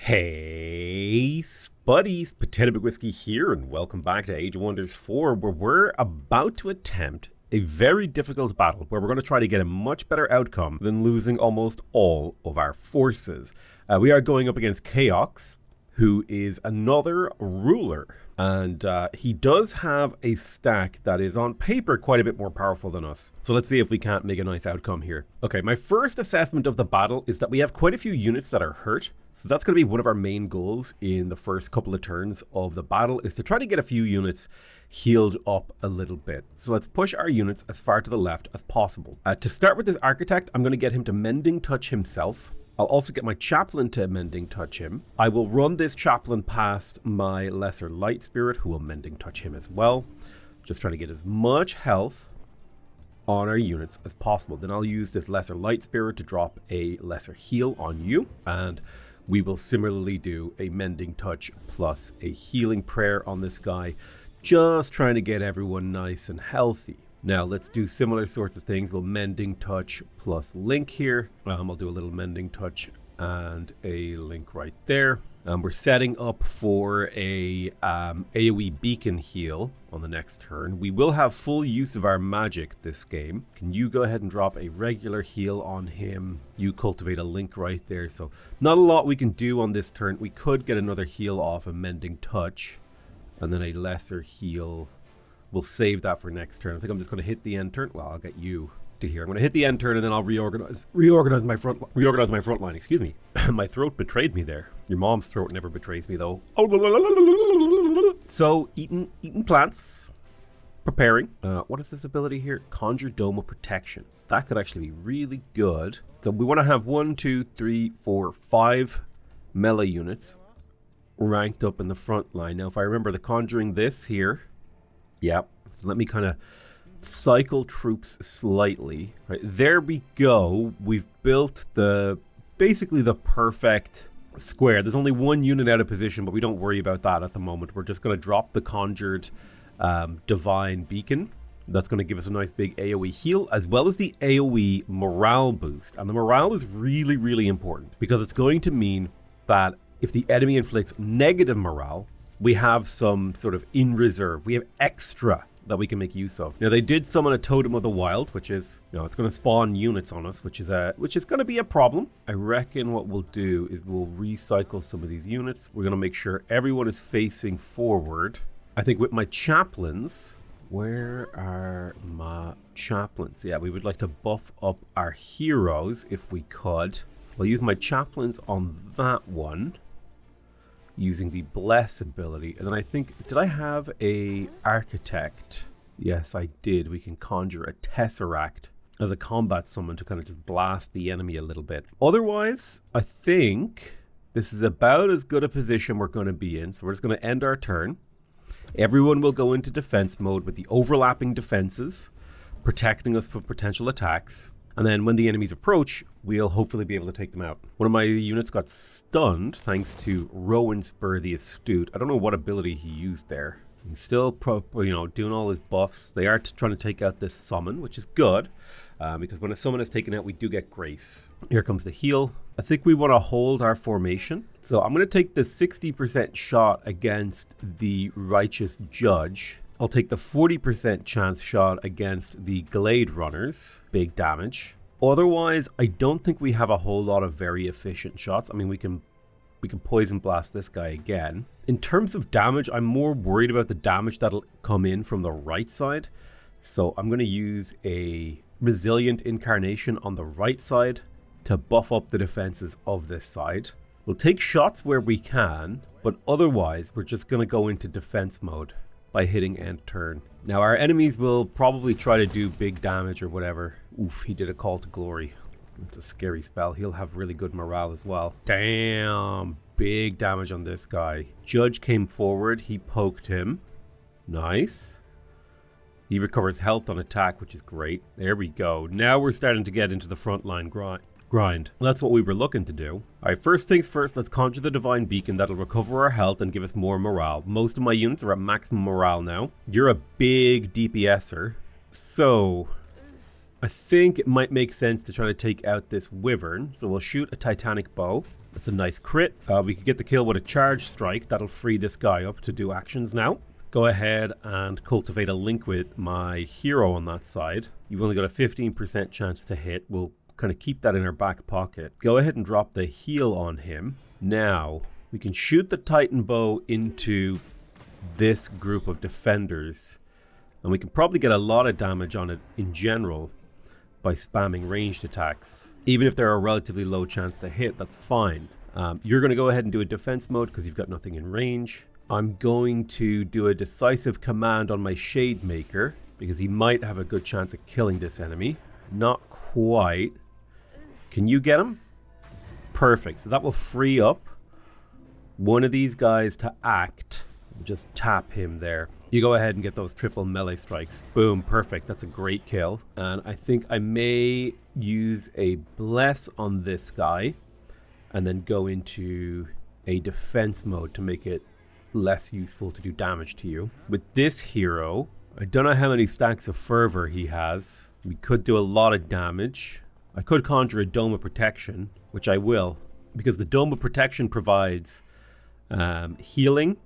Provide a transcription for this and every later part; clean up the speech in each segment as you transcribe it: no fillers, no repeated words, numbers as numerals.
Hey, Spuddies, Potato Big Whiskey here, and welcome back to Age of Wonders 4, where we're about to attempt a very difficult battle, where we're going to try to get a much better outcome than losing almost all of our forces. We are going up against Chaos, who is another ruler, and he does have a stack that is on paper quite a bit more powerful than us. So let's see if we can't make a nice outcome here. Okay, my first assessment of the battle is that we have quite a few units that are hurt. So that's going to be one of our main goals in the first couple of turns of the battle, is to try to get a few units healed up a little bit. So let's push our units as far to the left as possible. To start with this Architect, I'm going to get him to Mending Touch himself. I'll also get my Chaplain to Mending Touch him. I will run this Chaplain past my Lesser Light Spirit, who will Mending Touch him as well. Just trying to get as much health on our units as possible. Then I'll use this Lesser Light Spirit to drop a Lesser Heal on you, and we will similarly do a Mending Touch plus a Healing Prayer on this guy, just trying to get everyone nice and healthy. Now let's do similar sorts of things. We'll Mending Touch plus Link here. I'll do a little Mending Touch and a Link right there. We're setting up for a AoE Beacon heal on the next turn. We will have full use of our magic this game. Can you go ahead and drop a regular heal on him? You cultivate a Link right there. So not a lot we can do on this turn. We could get another heal off a Mending Touch and then a lesser heal. We'll save that for next turn. I think I'm just going to hit the end turn. Well, I'll get you to here. I'm going to hit the end turn and then I'll reorganize my front line. Excuse me. My throat betrayed me there. Your mom's throat never betrays me though. So eating plants, preparing. What is this ability here? Conjure Dome of Protection. That could actually be really good. So we want to have 1, 2, 3, 4, 5 melee units ranked up in the front line. Now, if I remember the conjuring this here. Yep. So let me kind of cycle troops slightly. Right, there we go. We've built basically the perfect square. There's only one unit out of position, but we don't worry about that at the moment. We're just going to drop the conjured divine beacon. That's going to give us a nice big AoE heal, as well as the AoE morale boost. And the morale is really, really important, because it's going to mean that if the enemy inflicts negative morale, we have some sort of in reserve. We have extra that we can make use of. Now, they did summon a Totem of the Wild, which is, it's going to spawn units on us, which is going to be a problem. I reckon what we'll do is we'll recycle some of these units. We're going to make sure everyone is facing forward. I think with my chaplains, where are my chaplains? Yeah, we would like to buff up our heroes if we could. I'll use my chaplains on that one, using the Bless ability. And then I think, did I have a Architect? Yes, I did. We can conjure a Tesseract as a combat summon to kind of just blast the enemy a little bit. Otherwise, I think this is about as good a position we're going to be in. So we're just going to end our turn. Everyone will go into defense mode with the overlapping defenses, protecting us from potential attacks. And then when the enemies approach, we'll hopefully be able to take them out. One of my units got stunned thanks to Rowan Spur the Astute. I don't know what ability he used there. He's still doing all his buffs. They are trying to take out this summon, which is good. Because when a summon is taken out, we do get grace. Here comes the heal. I think we want to hold our formation. So I'm going to take the 60% shot against the Righteous Judge. I'll take the 40% chance shot against the Glade Runners. Big damage. Otherwise, I don't think we have a whole lot of very efficient shots. I mean, we can Poison Blast this guy again. In terms of damage, I'm more worried about the damage that'll come in from the right side. So I'm going to use a Resilient Incarnation on the right side to buff up the defenses of this side. We'll take shots where we can, but otherwise, we're just going to go into defense mode by hitting end turn. Now, our enemies will probably try to do big damage or whatever. Oof, he did a Call to Glory. It's a scary spell. He'll have really good morale as well. Damn, big damage on this guy. Judge came forward. He poked him. Nice. He recovers health on attack, which is great. There we go. Now we're starting to get into the frontline grind. That's what we were looking to do. Alright, first things first, let's conjure the Divine Beacon. That'll recover our health and give us more morale. Most of my units are at maximum morale now. You're a big DPSer. So I think it might make sense to try to take out this Wyvern. So we'll shoot a Titanic Bow. That's a nice crit. We could get the kill with a charge strike. That'll free this guy up to do actions now. Go ahead and cultivate a link with my hero on that side. You've only got a 15% chance to hit. We'll kind of keep that in our back pocket. Go ahead and drop the heal on him. Now, we can shoot the Titan bow into this group of defenders. And we can probably get a lot of damage on it in general by spamming ranged attacks. Even if they're a relatively low chance to hit, that's fine. You're going to go ahead and do a defense mode because you've got nothing in range. I'm going to do a decisive command on my Shade Maker because he might have a good chance of killing this enemy. Not quite. Can you get him? Perfect. So that will free up one of these guys to act. Just tap him there. You go ahead and get those triple melee strikes. Boom, perfect. That's a great kill. And I think I may use a bless on this guy and then go into a defense mode to make it less useful to do damage to you. With this hero, I don't know how many stacks of fervor he has. We could do a lot of damage. I could conjure a Dome of Protection, which I will, because the Dome of Protection provides healing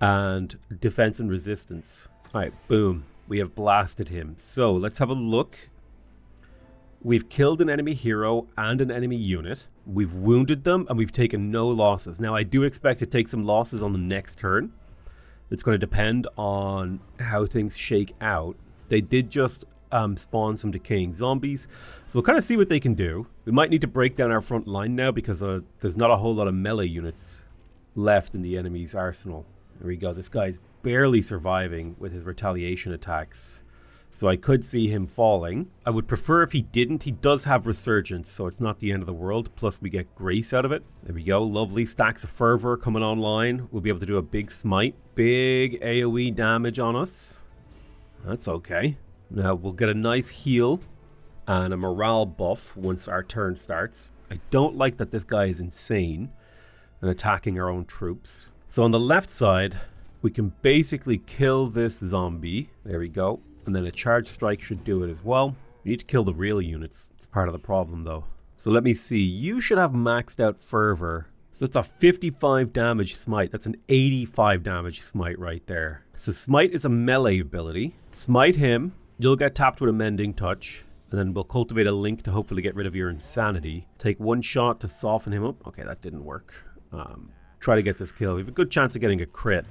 and defense and resistance. Alright, boom. We have blasted him. So let's have a look. We've killed an enemy hero and an enemy unit. We've wounded them and we've taken no losses. Now I do expect to take some losses on the next turn. It's going to depend on how things shake out. They did just spawn some decaying zombies. So we'll kind of see what they can do. We might need to break down our front line now because there's not a whole lot of melee units left in the enemy's arsenal. There we go. This guy's barely surviving with his retaliation attacks. So I could see him falling. I would prefer if he didn't. He does have resurgence, so it's not the end of the world. Plus we get grace out of it. There we go. Lovely stacks of fervor coming online. We'll be able to do a big smite. Big AoE damage on us. That's okay. Now we'll get a nice heal and a morale buff once our turn starts. I don't like that this guy is insane and attacking our own troops. So on the left side, we can basically kill this zombie. There we go. And then a charge strike should do it as well. We need to kill the real units. It's part of the problem though. So let me see. You should have maxed out fervor. So that's a 55 damage smite. That's an 85 damage smite right there. So smite is a melee ability. Smite him. You'll get tapped with a mending touch. And then we'll cultivate a link to hopefully get rid of your insanity. Take one shot to soften him up. Okay, that didn't work. Try to get this kill. We have a good chance of getting a crit.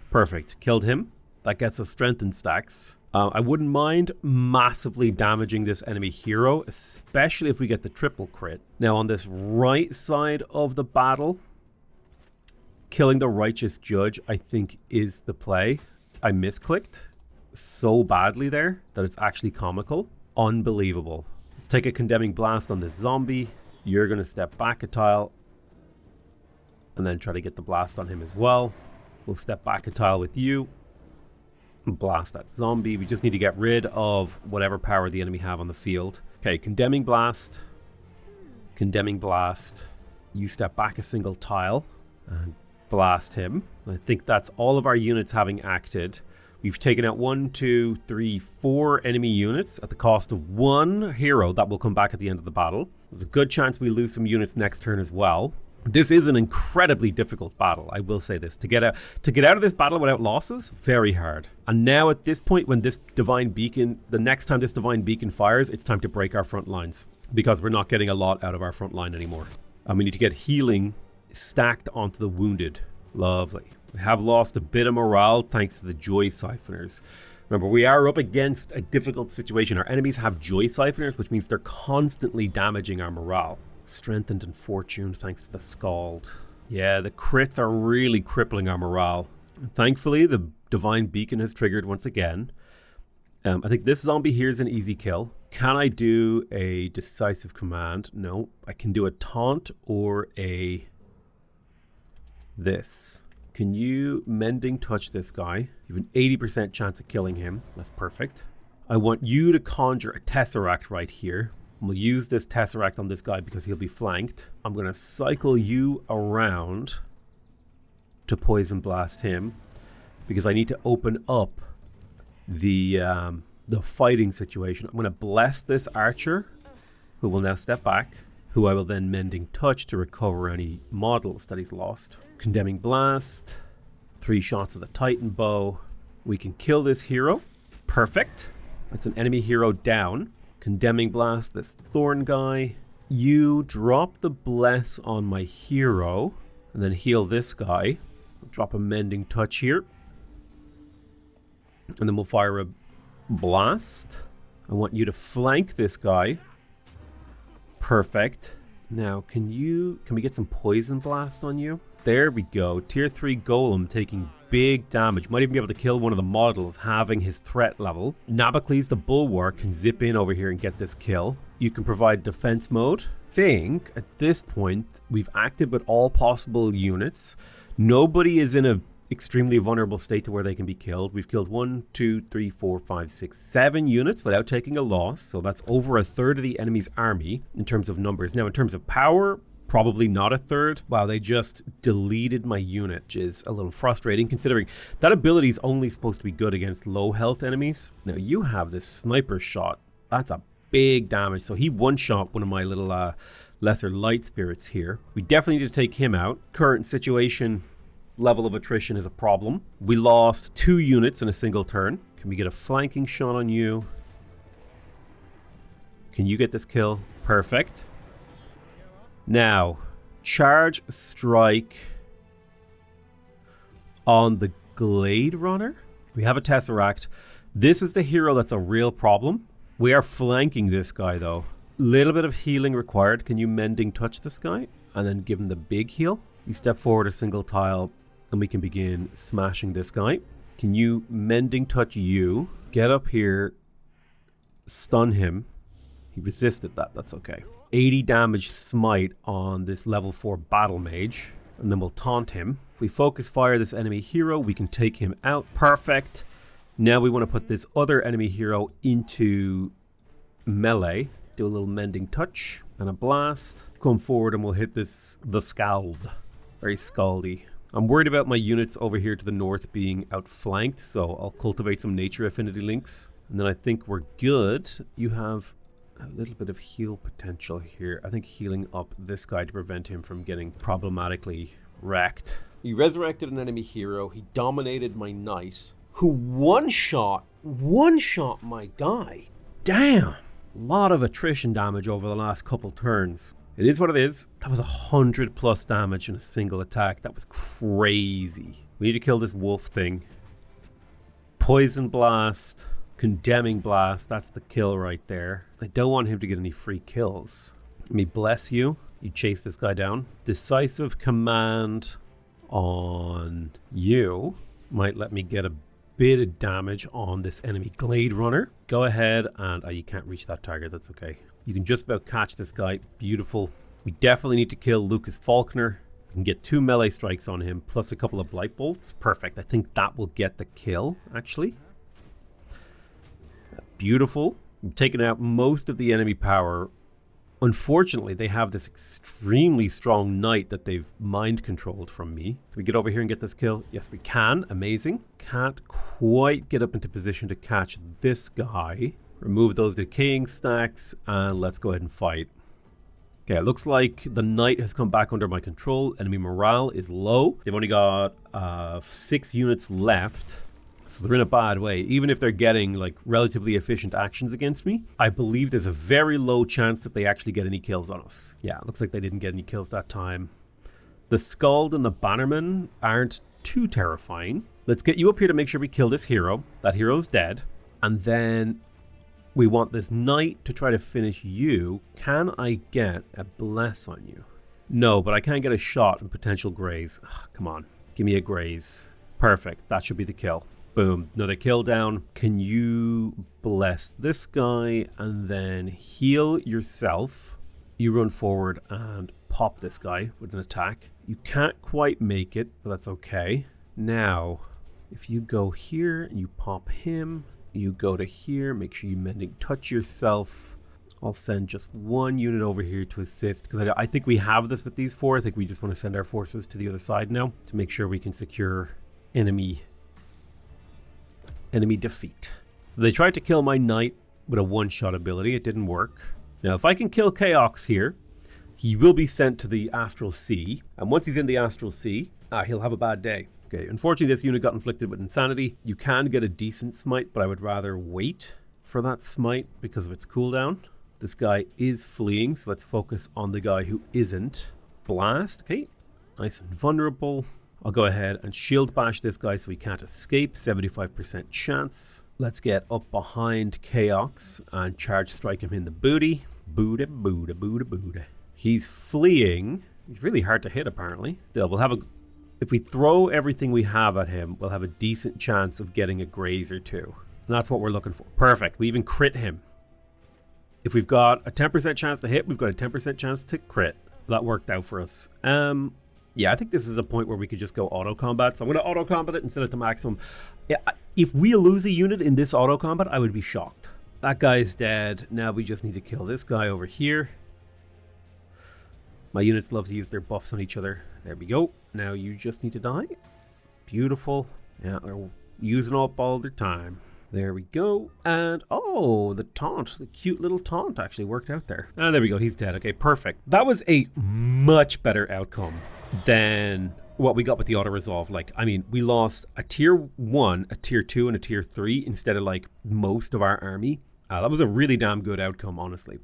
Perfect. Killed him. That gets us strengthened stacks. I wouldn't mind massively damaging this enemy hero, especially if we get the triple crit. Now on this right side of the battle, killing the righteous judge, I think, is the play. I misclicked so badly there that it's actually comical. Unbelievable. Let's take a condemning blast on this zombie. You're going to step back a tile and then try to get the blast on him as well. We'll step back a tile with you and blast that zombie. We just need to get rid of whatever power the enemy have on the field. Okay, condemning blast. Condemning blast. You step back a single tile and blast him. I think that's all of our units having acted. We've taken out 1, 2, 3, 4 enemy units at the cost of 1 hero that will come back at the end of the battle. There's a good chance we lose some units next turn as well. This is an incredibly difficult battle, I will say this. To get out of this battle without losses, very hard. And now at this point, when this Divine Beacon, the next time this Divine Beacon fires, it's time to break our front lines. Because we're not getting a lot out of our front line anymore. And we need to get healing stacked onto the wounded. Lovely. We have lost a bit of morale thanks to the Joy Siphoners. Remember, we are up against a difficult situation. Our enemies have Joy Siphoners, which means they're constantly damaging our morale. Strengthened in fortune thanks to the Scald. Yeah, the crits are really crippling our morale. Thankfully, the Divine Beacon has triggered once again. I think this zombie here is an easy kill. Can I do a decisive command? No. I can do a taunt or a... this. Can you mending touch this guy? You have an 80% chance of killing him. That's perfect. I want you to conjure a Tesseract right here. We'll use this Tesseract on this guy because he'll be flanked. I'm going to cycle you around to poison blast him because I need to open up the fighting situation. I'm going to bless this archer who will now step back, who I will then Mending Touch to recover any models that he's lost. Condemning Blast, 3 shots of the Titan Bow. We can kill this hero. Perfect. That's an enemy hero down. Condemning Blast this Thorn guy. You drop the Bless on my hero and then heal this guy. Drop a Mending Touch here. And then we'll fire a Blast. I want you to flank this guy. Perfect. Now, can we get some Poison Blast on you? There we go. Tier 3 Golem taking big damage. Might even be able to kill one of the models, having his threat level. Nabocles the Bulwark can zip in over here and get this kill. You can provide defense mode. I think at this point we've acted with all possible units. Nobody is in a extremely vulnerable state to where they can be killed. We've killed 1, 2, 3, 4, 5, 6, 7 units without taking a loss. So that's over a third of the enemy's army in terms of numbers. Now in terms of power, probably not a third. Wow, they just deleted my unit, which is a little frustrating considering that ability is only supposed to be good against low health enemies. Now you have this sniper shot. That's a big damage. So he one-shot one of my little lesser light spirits here. We definitely need to take him out. Current situation, level of attrition is a problem. We lost 2 units in a single turn. Can we get a flanking shot on you? Can you get this kill? Perfect. Now, charge strike on the Glade Runner. We have a Tesseract. This is the hero that's a real problem. We are flanking this guy though. Little bit of healing required. Can you Mending Touch this guy? And then give him the big heal. You step forward a single tile and we can begin smashing this guy. Can you Mending Touch you? Get up here, stun him. He resisted that, that's okay. 80 damage smite on this level 4 battle mage. And then we'll taunt him. If we focus fire this enemy hero, we can take him out. Perfect. Now we want to put this other enemy hero into melee. Do a little Mending Touch and a blast. Come forward and we'll hit this, the Scald. Very scaldy. I'm worried about my units over here to the north being outflanked, so I'll cultivate some nature affinity links. And then I think we're good. You have a little bit of heal potential here. I think healing up this guy to prevent him from getting problematically wrecked. He resurrected an enemy hero. He dominated my knight, who one-shot my guy. Damn! A lot of attrition damage over the last couple turns. It is what it is. That was 100 plus damage in a single attack. That was crazy. We need to kill this wolf thing. Poison Blast. Condemning Blast. That's the kill right there. I don't want him to get any free kills. Let me bless you. You chase this guy down. Decisive Command on you. Might let me get a bit of damage on this enemy Glade Runner. Go ahead and... you can't reach that target. That's okay. You can just about catch this guy. Beautiful. We definitely need to kill Lucas Faulkner. We can get 2 melee strikes on him, plus a couple of Blight Bolts. Perfect. I think that will get the kill, actually. Beautiful. We've taken out most of the enemy power. Unfortunately, they have this extremely strong knight that they've mind-controlled from me. Can we get over here and get this kill? Yes, we can. Amazing. Can't quite get up into position to catch this guy. Remove those decaying stacks, and let's go ahead and fight. Okay, it looks like the knight has come back under my control. Enemy morale is low. They've only got 6 units left, so they're in a bad way. Even if they're getting like relatively efficient actions against me, I believe there's a very low chance that they actually get any kills on us. Yeah, it looks like they didn't get any kills that time. The Skald and the Bannerman aren't too terrifying. Let's get you up here to make sure we kill this hero. That hero's dead. And then... we want this knight to try to finish you. Can I get a bless on you? No, but I can get a shot and potential graze. Come on, give me a graze. Perfect, that should be the kill. Boom, another kill down. Can you bless this guy and then heal yourself? You run forward and pop this guy with an attack. You can't quite make it, but that's okay. Now, if you go here and you pop him, you go to here, make sure you Mending Touch yourself. I'll send just 1 unit over here to assist, because I think we have this with these 4. I think we just want to send our forces to the other side now to make sure we can secure enemy defeat. So they tried to kill my knight with a one-shot ability. It didn't work. Now, if I can kill Chaos here, he will be sent to the Astral Sea. And once he's in the Astral Sea, he'll have a bad day. Okay, unfortunately this unit got inflicted with insanity. You can get a decent smite, but I would rather wait for that smite because of its cooldown. This guy is fleeing, so let's focus on the guy who isn't. Blast, okay, nice and vulnerable. I'll go ahead and shield bash this guy so he can't escape, 75% chance. Let's get up behind Chaos and charge strike him in the booty. Booty, booty, booty, booty. He's fleeing. He's really hard to hit apparently. Still, we'll have a... If we throw everything we have at him, we'll have a decent chance of getting a graze or two. And that's what we're looking for. Perfect. We even crit him. If we've got a 10% chance to hit, we've got a 10% chance to crit. That worked out for us. Yeah, I think this is a point where we could just go auto combat. So I'm going to auto combat it and set it to maximum. Yeah, if we lose a unit in this auto combat, I would be shocked. That guy's dead. Now we just need to kill this guy over here. My units love to use their buffs on each other. There we go. Now you just need to die. Beautiful. Yeah, they're using up all their time. There we go. And oh, the taunt, the cute little taunt actually worked out there. And there we go. He's dead. Okay, perfect. That was a much better outcome than what we got with the Autoresolve. Like, I mean, we lost a tier 1, a tier 2, and a tier 3 instead of like most of our army. That was a really damn good outcome, honestly.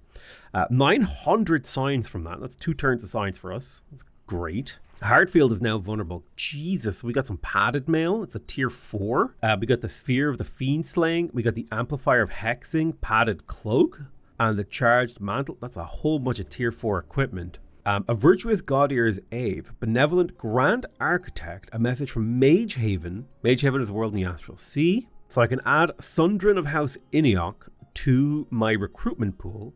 900 signs from that. That's 2 turns of signs for us. That's great. Hardfield is now vulnerable. Jesus, we got some padded mail. It's a tier 4. We got the Sphere of the Fiend Slaying. We got the Amplifier of Hexing, padded cloak, and the Charged Mantle. That's a whole bunch of tier 4 equipment. A Virtuous God-Ear's Ave, Benevolent Grand Architect, a message from Mage Haven. Mage Haven is a world in the Astral Sea. So I can add Sundrin of House Iniok to my recruitment pool,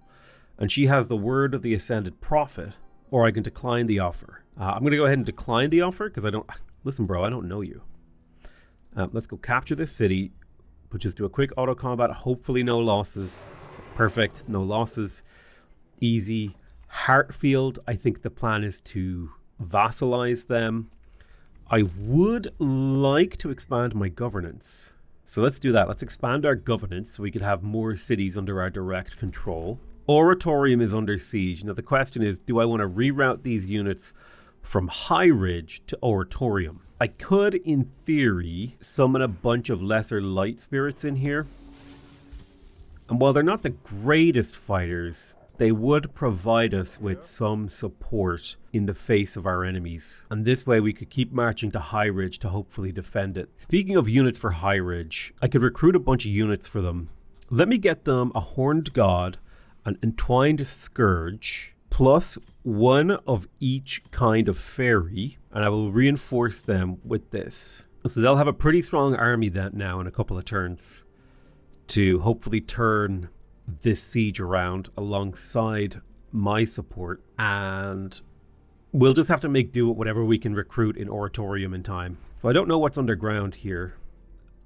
and she has the Word of the Ascended Prophet, or I can decline the offer. I'm going to go ahead and decline the offer because I don't... Listen, bro, I don't know you. Let's go capture this city. We'll just do a quick auto combat. Hopefully no losses. Perfect. No losses. Easy. Heartfield, I think the plan is to vassalize them. I would like to expand my governance. So let's do that. Let's expand our governance so we could have more cities under our direct control. Oratorium is under siege. Now the question is, do I want to reroute these units from Highridge to Oratorium? I could, in theory, summon a bunch of lesser light spirits in here. And while they're not the greatest fighters, they would provide us with some support in the face of our enemies. And this way we could keep marching to Highridge to hopefully defend it. Speaking of units for Highridge, I could recruit a bunch of units for them. Let me get them a Horned God, an Entwined Scourge, plus 1 of each kind of fairy, and I will reinforce them with this. So they'll have a pretty strong army that now in a couple of turns to hopefully turn this siege around alongside my support, and we'll just have to make do with whatever we can recruit in Oratorium in time. So I don't know what's underground here,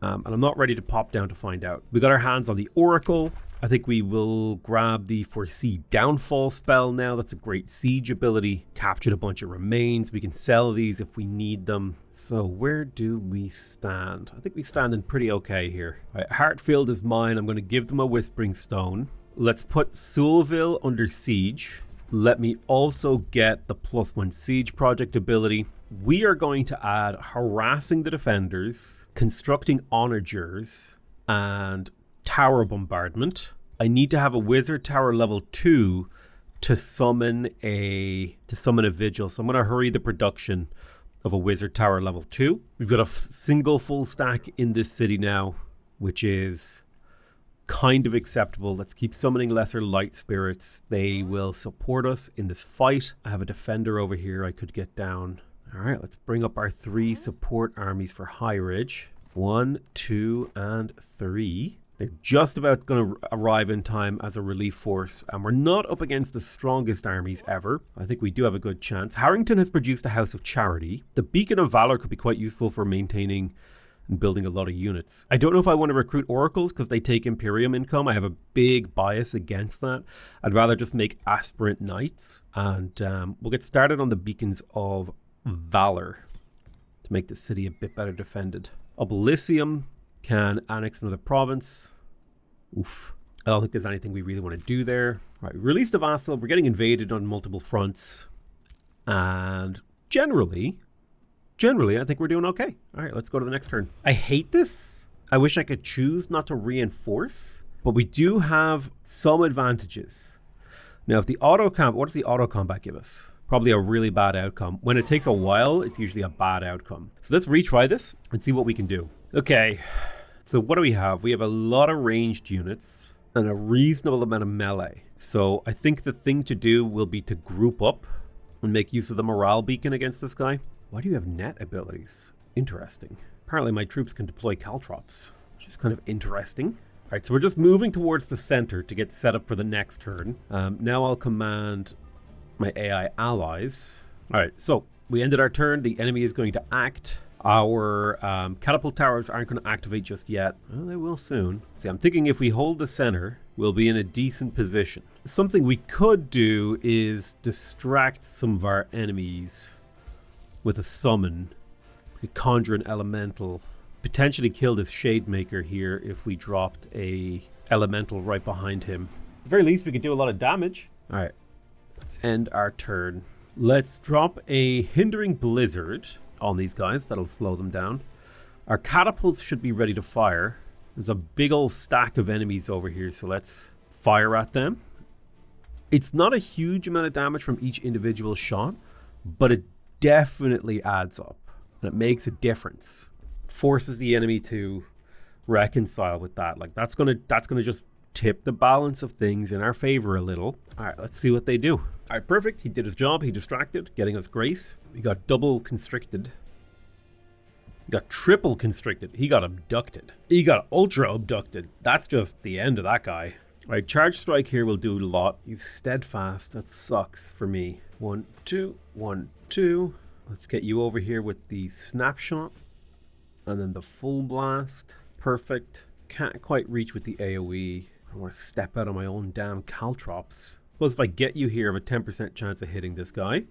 and I'm not ready to pop down to find out. We got our hands on the Oracle. I think we will grab the Foresee Downfall spell now. That's a great siege ability. Captured a bunch of remains. We can sell these if we need them. So where do we stand? I think we stand in pretty okay here. All right, Heartfield is mine. I'm going to give them a Whispering Stone. Let's put Soulville under siege. Let me also get the +1 siege project ability. We are going to add Harassing the Defenders, Constructing Onagers, and Tower Bombardment. I need to have a Wizard Tower level 2 to summon a Vigil. So I'm going to hurry the production of a Wizard Tower level 2. We've got a single full stack in this city now, which is kind of acceptable. Let's keep summoning lesser light spirits. They will support us in this fight. I have a defender over here I could get down. All right, let's bring up our 3 support armies for Highridge. 1, 2, and 3. They're just about going to arrive in time as a relief force, and we're not up against the strongest armies ever. I think we do have a good chance. Harrington has produced a House of Charity. The Beacon of Valor could be quite useful for maintaining and building a lot of units. I don't know if I want to recruit Oracles because they take Imperium income. I have a big bias against that. I'd rather just make Aspirant Knights, and we'll get started on the Beacons of Valor to make the city a bit better defended. Oblicium can annex another province. Oof. I don't think there's anything we really want to do there. All right, release the vassal. We're getting invaded on multiple fronts. And generally, I think we're doing okay. All right, let's go to the next turn. I hate this. I wish I could choose not to reinforce, but we do have some advantages. Now, if the what does the auto combat give us? Probably a really bad outcome. When it takes a while, it's usually a bad outcome. So let's retry this and see what we can do. Okay, so what do we have? We have a lot of ranged units and a reasonable amount of melee. So I think the thing to do will be to group up and make use of the morale beacon against this guy. Why do you have net abilities? Interesting. Apparently my troops can deploy caltrops, which is kind of interesting. All right, so we're just moving towards the center to get set up for the next turn. Now I'll command my AI allies. All right, so we ended our turn. The enemy is going to act. Our catapult towers aren't going to activate just yet. Well, they will soon. See, I'm thinking if we hold the center, we'll be in a decent position. Something we could do is distract some of our enemies with a summon. We could conjure an elemental. Potentially kill this shade maker here if we dropped a elemental right behind him. At the very least, we could do a lot of damage. All right, end our turn. Let's drop a hindering blizzard on these guys. That'll slow them down. Our catapults should be ready to fire. There's a big old stack of enemies over here, so let's fire at them. It's not a huge amount of damage from each individual shot, but it definitely adds up, and it makes a difference. It forces the enemy to reconcile with that. Like that's gonna just tip the balance of things in our favor a little. All right, let's see what they do. All right, perfect. He did his job. He distracted, getting us grace. We got double constricted. He got triple constricted. He got abducted. He got ultra abducted. That's just the end of that guy. All right, charge strike here will do a lot. You've steadfast. That sucks for me. 1, 2, 1, 2. Let's get you over here with the snapshot. And then the full blast. Perfect. Can't quite reach with the AoE. I want to step out of my own damn caltrops. Suppose if I get you here, I have a 10% chance of hitting this guy.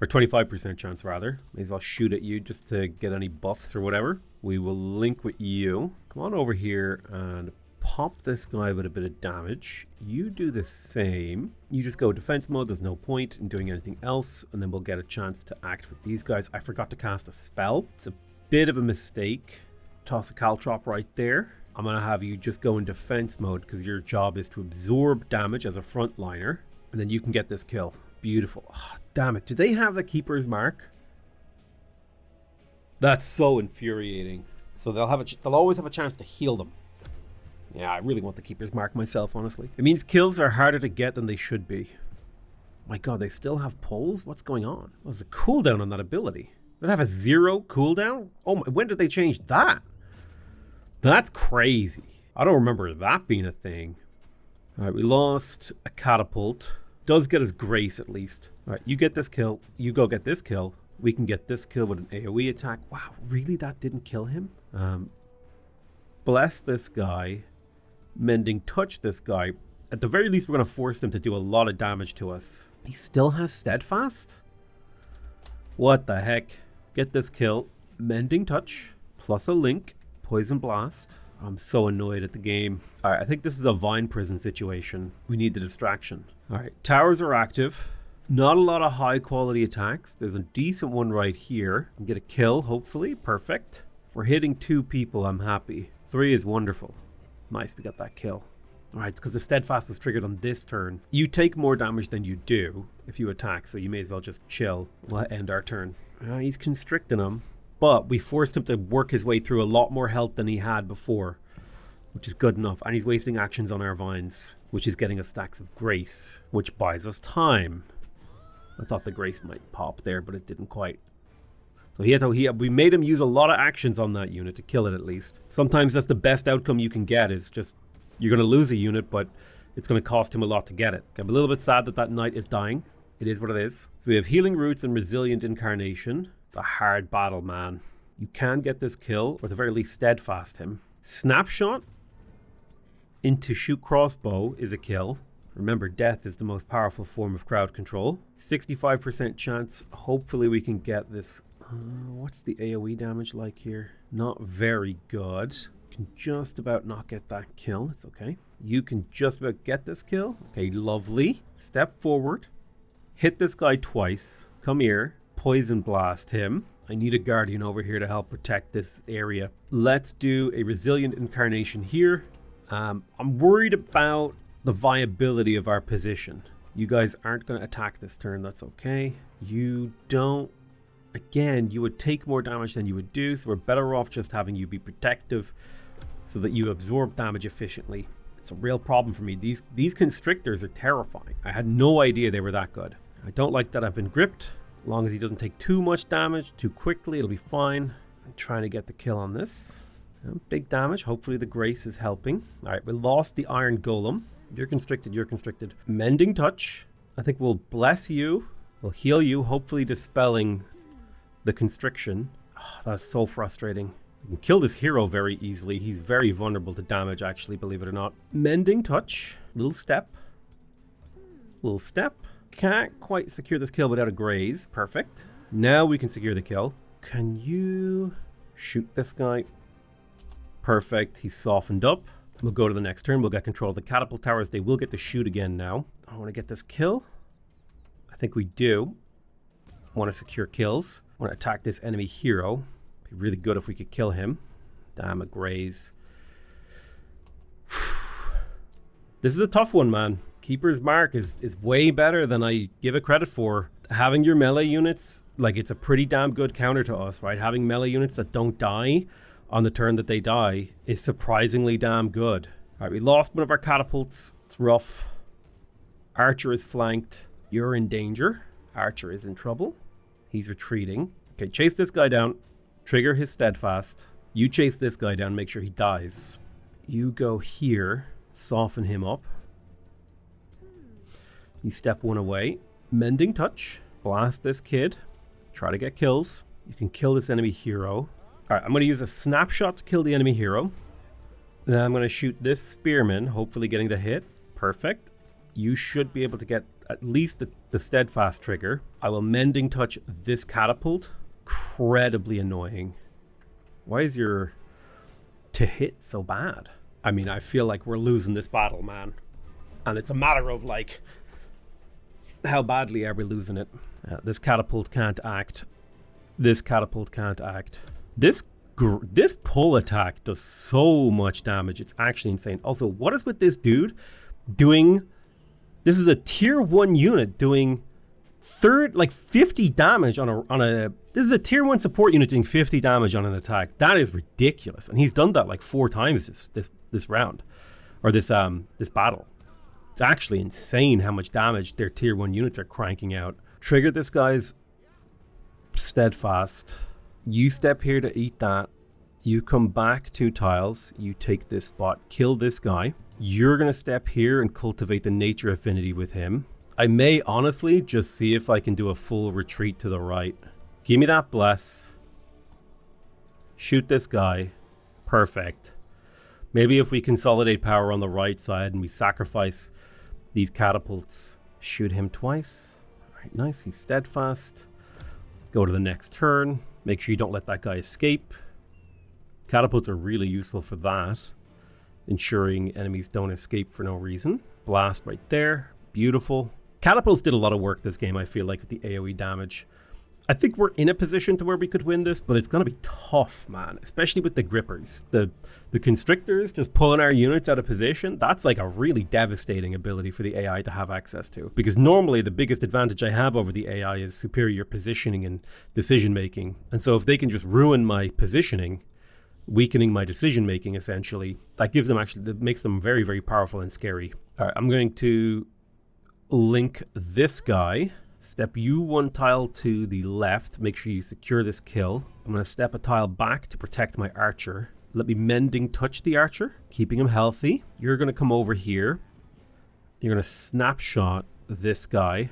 Or 25% chance, rather. May as well shoot at you just to get any buffs or whatever. We will link with you. Come on over here and pop this guy with a bit of damage. You do the same. You just go defense mode. There's no point in doing anything else. And then we'll get a chance to act with these guys. I forgot to cast a spell. It's a bit of a mistake. Toss a caltrop right there. I'm going to have you just go in defense mode because your job is to absorb damage as a frontliner. And then you can get this kill. Beautiful. Oh, damn it. Do they have the Keeper's Mark? That's so infuriating. So they'll always have a chance to heal them. Yeah, I really want the Keeper's Mark myself, honestly. It means kills are harder to get than they should be. My god, they still have pulls? What's going on? What's the cooldown on that ability? Did it have a 0 cooldown? Oh, when did they change that? That's crazy. I don't remember that being a thing. All right, we lost a catapult. Does get us grace at least. All right, you get this kill. You go get this kill. We can get this kill with an AoE attack. Wow, really? That didn't kill him? Bless this guy. Mending touch this guy. At the very least, we're going to force him to do a lot of damage to us. He still has steadfast? What the heck? Get this kill. Mending touch. Plus a link. Poison blast. I'm so annoyed at the game. All right, I think this is a Vine prison situation. We need the distraction. All right, towers are active. Not a lot of high quality attacks. There's a decent one right here. Can get a kill, hopefully. Perfect. If we're hitting 2 people, I'm happy. 3 is wonderful. Nice, we got that kill. All right, it's because the steadfast was triggered on this turn. You take more damage than you do if you attack, so you may as well just chill. We'll end our turn. He's constricting him. But we forced him to work his way through a lot more health than he had before, which is good enough. And he's wasting actions on our vines, which is getting us stacks of grace, which buys us time. I thought the grace might pop there, but it didn't quite. So we made him use a lot of actions on that unit to kill it at least. Sometimes that's the best outcome you can get, is just you're going to lose a unit, but it's going to cost him a lot to get it. I'm a little bit sad that that knight is dying. It is what it is. So we have healing roots and resilient incarnation. It's a hard battle, man. You can get this kill, or at the very least steadfast him. Snapshot into shoot crossbow is a kill. Remember, death is the most powerful form of crowd control. 65% chance. Hopefully we can get this. What's the AoE damage like here? Not very good. can just about not get that kill. It's okay. You can just about get this kill. Okay, lovely. Step forward. Hit this guy twice. Come here. Poison blast him. I need a guardian over here to help protect this area. Let's do a resilient incarnation here. I'm worried about the viability of our position. You guys aren't going to attack this turn. That's okay. You don't. Again, you would take more damage than you would do, so we're better off just having you be protective so that you absorb damage efficiently. It's a real problem for me. These constrictors are terrifying. I had no idea they were that good. I don't like that I've been gripped. As long as he doesn't take too much damage too quickly, it'll be fine. I'm trying to get the kill on this. Big damage. Hopefully the grace is helping. All right, we lost the iron golem. You're constricted, you're constricted. Mending touch. I think we'll bless you. We'll heal you, hopefully dispelling the constriction. Oh, that's so frustrating. You can kill this hero very easily. He's very vulnerable to damage, actually, believe it or not. Mending touch. Little step. Little step. Can't quite secure this kill without a graze. Perfect. Now we can secure the kill. Can you shoot this guy? Perfect. He's softened up. We'll go to the next turn. We'll get control of the catapult towers. They will get to shoot again now. I want to get this kill. I think we do. I want to secure kills. I want to attack this enemy hero. Be really good if we could kill him. Damn, a graze. This is a tough one, man. Keeper's Mark is way better than I give it credit for. Having your melee units, like, it's a pretty damn good counter to us, right? Having melee units that don't die on the turn that they die is surprisingly damn good. All right, we lost one of our catapults. It's rough. Archer is flanked. You're in danger. Archer is in trouble. He's retreating. Okay, chase this guy down. Trigger his steadfast. You chase this guy down, make sure he dies. You go here. Soften him up. You step one away. Mending touch. Blast this kid. Try to get kills. You can kill this enemy hero. Alright, I'm going to use a snapshot to kill the enemy hero. Then I'm going to shoot this spearman, hopefully getting the hit. Perfect. You should be able to get at least the steadfast trigger. I will mending touch this catapult. Incredibly annoying. Why is your to hit so bad? I mean, I feel like we're losing this battle, man. And it's a matter of, like, how badly are we losing it? This catapult can't act. This catapult can't act. This pull attack does so much damage. It's actually insane. Also, what is with this dude doing? This is a tier 1 unit doing 50 damage on a. This is a tier 1 support unit doing 50 damage on an attack. That is ridiculous, and he's done that like 4 times this round, or this battle. It's actually insane how much damage their tier 1 units are cranking out. Trigger this guy's steadfast. You step here to eat that. You come back 2 tiles. You take this spot. Kill this guy. You're going to step here and cultivate the nature affinity with him. I may honestly just see if I can do a full retreat to the right. Give me that bless. Shoot this guy. Perfect. Maybe if we consolidate power on the right side and we sacrifice these catapults. Shoot him twice. Alright, nice. He's steadfast. Go to the next turn. Make sure you don't let that guy escape. Catapults are really useful for that. Ensuring enemies don't escape for no reason. Blast right there. Beautiful. Catapults did a lot of work this game, I feel like, with the AoE damage. I think we're in a position to where we could win this, but it's going to be tough, man. Especially with the grippers. The constrictors just pulling our units out of position. That's like a really devastating ability for the AI to have access to. Because normally the biggest advantage I have over the AI is superior positioning and decision making. And so if they can just ruin my positioning, weakening my decision making essentially, that makes them very, very powerful and scary. All right, I'm going to link this guy. Step you 1 tile to the left. Make sure you secure this kill. I'm going to step a tile back to protect my archer. Let me mending touch the archer, keeping him healthy. You're going to come over here. You're going to snapshot this guy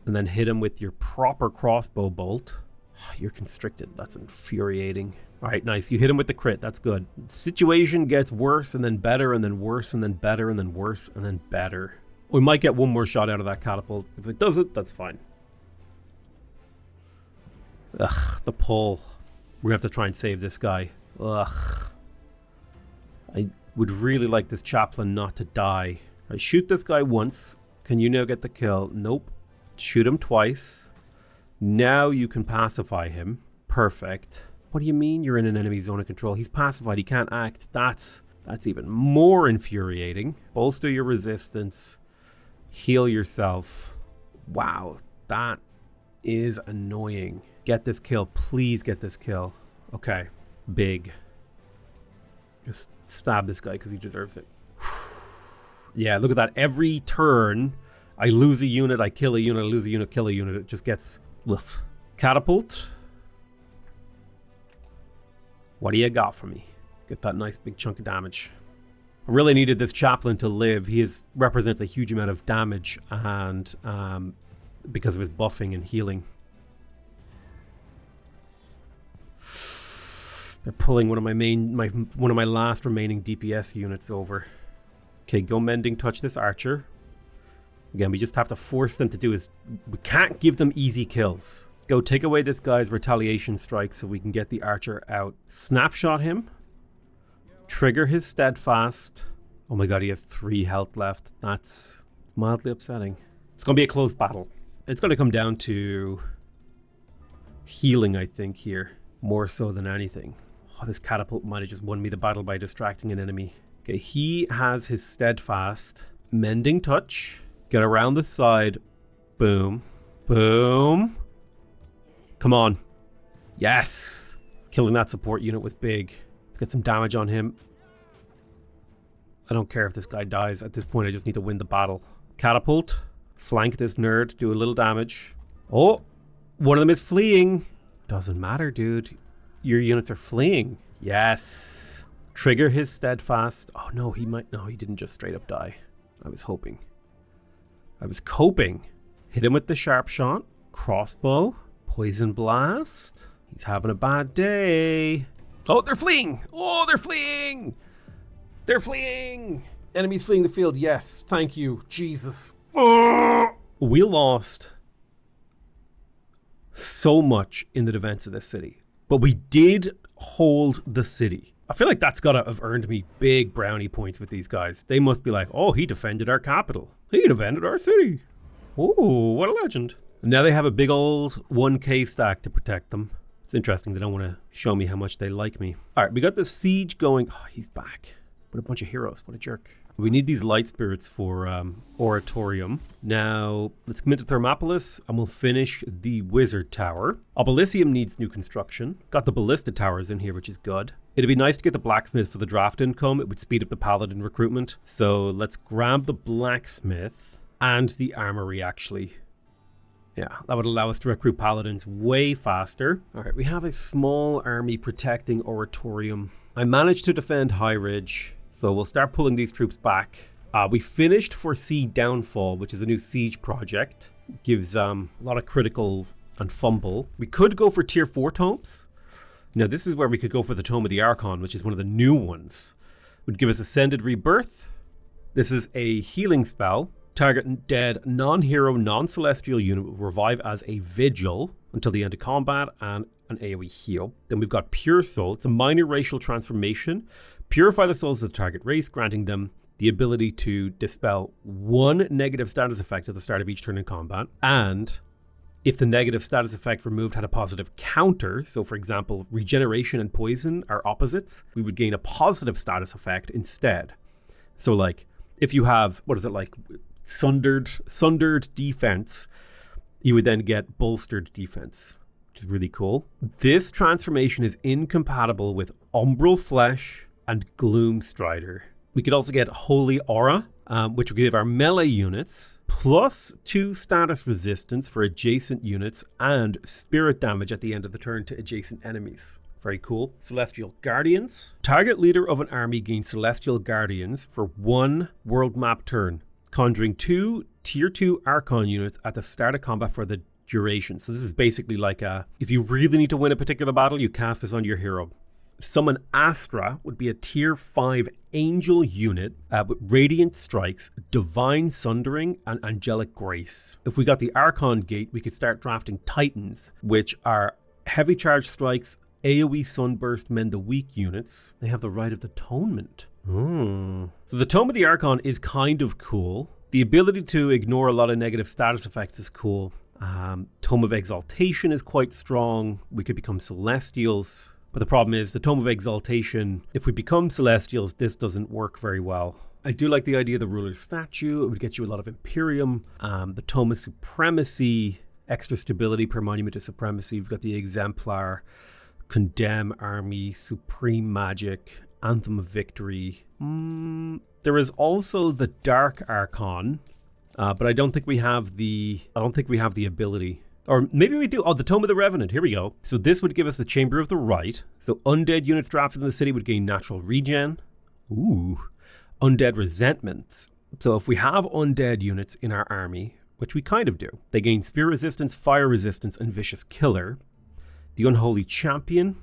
and then hit him with your proper crossbow bolt. You're constricted. That's infuriating. All right, nice. You hit him with the crit. That's good. The situation gets worse and then better and then worse and then better and then worse and then better. We might get 1 more shot out of that catapult. If it doesn't, that's fine. Ugh, the pull. We have to try and save this guy. Ugh. I would really like this chaplain not to die. I shoot this guy once. Can you now get the kill? Nope. Shoot him twice. Now you can pacify him. Perfect. What do you mean you're in an enemy zone of control? He's pacified. He can't act. That's even more infuriating. Bolster your resistance. Heal yourself. Wow. That is annoying. Get this kill. Please get this kill. Okay. Big. Just stab this guy because he deserves it. Yeah, look at that. Every turn, I lose a unit, I kill a unit, I lose a unit, kill a unit. It just gets... Woof. Catapult. What do you got for me? Get that nice big chunk of damage. I really needed this chaplain to live. He represents a huge amount of damage and because of his buffing and healing. They're pulling one of my last remaining DPS units over. Okay, go mending, touch this archer. Again, we just have to force them to do is... We can't give them easy kills. Go take away this guy's retaliation strike so we can get the archer out. Snapshot him. Trigger his steadfast. Oh my god, he has 3 health left. That's mildly upsetting. It's going to be a close battle. It's going to come down to healing, I think, here. More so than anything. Oh, this catapult might have just won me the battle by distracting an enemy. Okay, he has his steadfast. Mending touch. Get around the side. Boom. Boom. Come on. Yes. Killing that support unit was big. Let's get some damage on him. I don't care if this guy dies. At this point, I just need to win the battle. Catapult. Flank this nerd. Do a little damage. Oh, one of them is fleeing. Doesn't matter, dude. Your units are fleeing. Yes. Trigger his steadfast. Oh no, he might... No, he didn't just straight up die. I was hoping. I was coping. Hit him with the sharp shot. Crossbow. Poison blast. He's having a bad day. Oh, they're fleeing. Oh, they're fleeing. They're fleeing. Enemies fleeing the field. Yes. Thank you. Jesus. Oh. We lost so much in the defense of this city. But we did hold the city. I feel like that's got to have earned me big brownie points with these guys. They must be like, oh, he defended our capital. He defended our city. Oh, what a legend. And now they have a big old 1k stack to protect them. It's interesting. They don't want to show me how much they like me. All right, we got the siege going. Oh, he's back. What a bunch of heroes. What a jerk. We need these light spirits for Oratorium. Now, let's come into Thermopolis and we'll finish the Wizard Tower. Obelissium needs new construction. Got the Ballista Towers in here, which is good. It'd be nice to get the Blacksmith for the draft income. It would speed up the Paladin recruitment. So let's grab the Blacksmith and the Armory, actually. Yeah, that would allow us to recruit Paladins way faster. All right, we have a small army protecting Oratorium. I managed to defend Highridge. So we'll start pulling these troops back. We finished Foresee Downfall, which is a new siege project. Gives a lot of critical and fumble. We could go for tier 4 tomes. Now this is where we could go for the Tome of the Archon, which is one of the new ones. Would give us Ascended Rebirth. This is a healing spell. Target dead non-hero, non-celestial unit will revive as a vigil until the end of combat and an AoE heal. Then we've got Pure Soul. It's a minor racial transformation. Purify the souls of the target race, granting them the ability to dispel one negative status effect at the start of each turn in combat. And if the negative status effect removed had a positive counter, so for example, regeneration and poison are opposites, we would gain a positive status effect instead. So like, if you have, what is it like, sundered defense, you would then get bolstered defense, which is really cool. This transformation is incompatible with Umbral Flesh and Gloom Strider. We could also get Holy Aura, which will give our melee units +2 status resistance for adjacent units and spirit damage at the end of the turn to adjacent enemies. Very cool. Celestial Guardians. Target leader of an army gains Celestial Guardians for 1 world map turn, conjuring 2 tier 2 Archon units at the start of combat for the duration. So this is basically like if you really need to win a particular battle, you cast this on your hero. Summon Astra would be a tier 5 angel unit with Radiant Strikes, Divine Sundering, and Angelic Grace. If we got the Archon Gate, we could start drafting Titans, which are heavy charge strikes, AoE Sunburst mend the weak units. They have the Rite of Atonement. So the Tome of the Archon is kind of cool. The ability to ignore a lot of negative status effects is cool. Tome of Exaltation is quite strong. We could become Celestials. But the problem is the Tome of Exaltation, if we become Celestials, this doesn't work very well. I do like the idea of the Ruler's Statue. It would get you a lot of Imperium. The Tome of Supremacy, extra stability per Monument of Supremacy. We've got the Exemplar, Condemn Army, Supreme Magic, Anthem of Victory. There is also the Dark Archon, but I don't think we have the ability. Or maybe we do. Oh, the Tome of the Revenant. Here we go. So this would give us the Chamber of the Right. So undead units drafted in the city would gain natural regen. Ooh. Undead Resentments. So if we have undead units in our army, which we kind of do, they gain Spear Resistance, Fire Resistance, and Vicious Killer. The Unholy Champion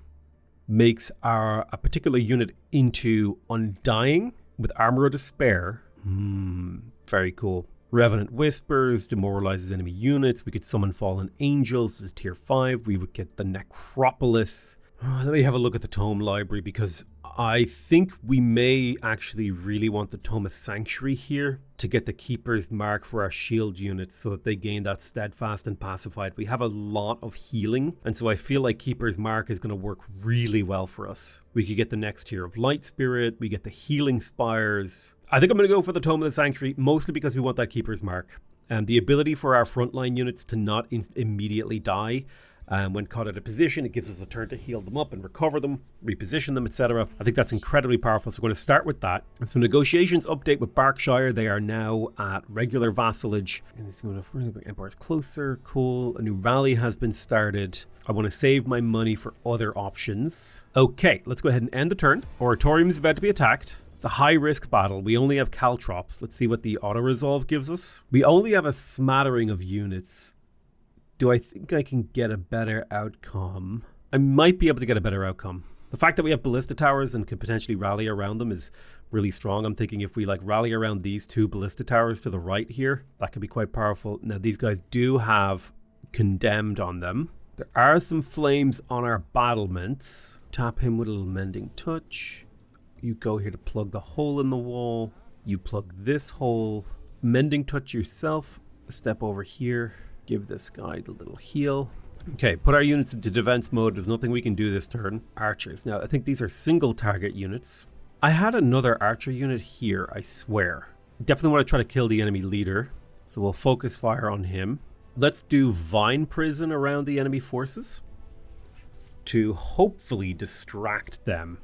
makes a particular unit into Undying with Armor of Despair. Very cool. Revenant Whispers demoralizes enemy units. We could summon Fallen Angels as tier 5. We would get the Necropolis. Let me have a look at the Tome Library, because I think we may actually really want the Tome of Sanctuary here to get the Keeper's Mark for our shield units so that they gain that Steadfast and Pacified. We have a lot of healing, and so I feel like Keeper's Mark is going to work really well for us. We could get the next tier of Light Spirit. We get the Healing Spires. I think I'm going to go for the Tome of the Sanctuary, mostly because we want that Keeper's Mark. The ability for our frontline units to not immediately die. When caught at a position, it gives us a turn to heal them up and recover them, reposition them, etc. I think that's incredibly powerful, so we're going to start with that. So negotiations update with Berkshire. They are now at regular vassalage. Empire's closer. Cool. A new rally has been started. I want to save my money for other options. Okay, let's go ahead and end the turn. Oratorium is about to be attacked. It's a high-risk battle. We only have caltrops. Let's see what the Autoresolve gives us. We only have a smattering of units. Do I think I can get a better outcome? I might be able to get a better outcome. The fact that we have ballista towers and can potentially rally around them is really strong. I'm thinking if we rally around these two ballista towers to the right here, that could be quite powerful. Now these guys do have Condemned on them. There are some flames on our battlements. Tap him with a little Mending Touch. You go here to plug the hole in the wall. You plug this hole. Mending Touch yourself. Step over here. Give this guy the little heal. Okay, put our units into defense mode. There's nothing we can do this turn. Archers. Now, I think these are single target units. I had another archer unit here, I swear. Definitely want to try to kill the enemy leader. So we'll focus fire on him. Let's do Vine Prison around the enemy forces to hopefully distract them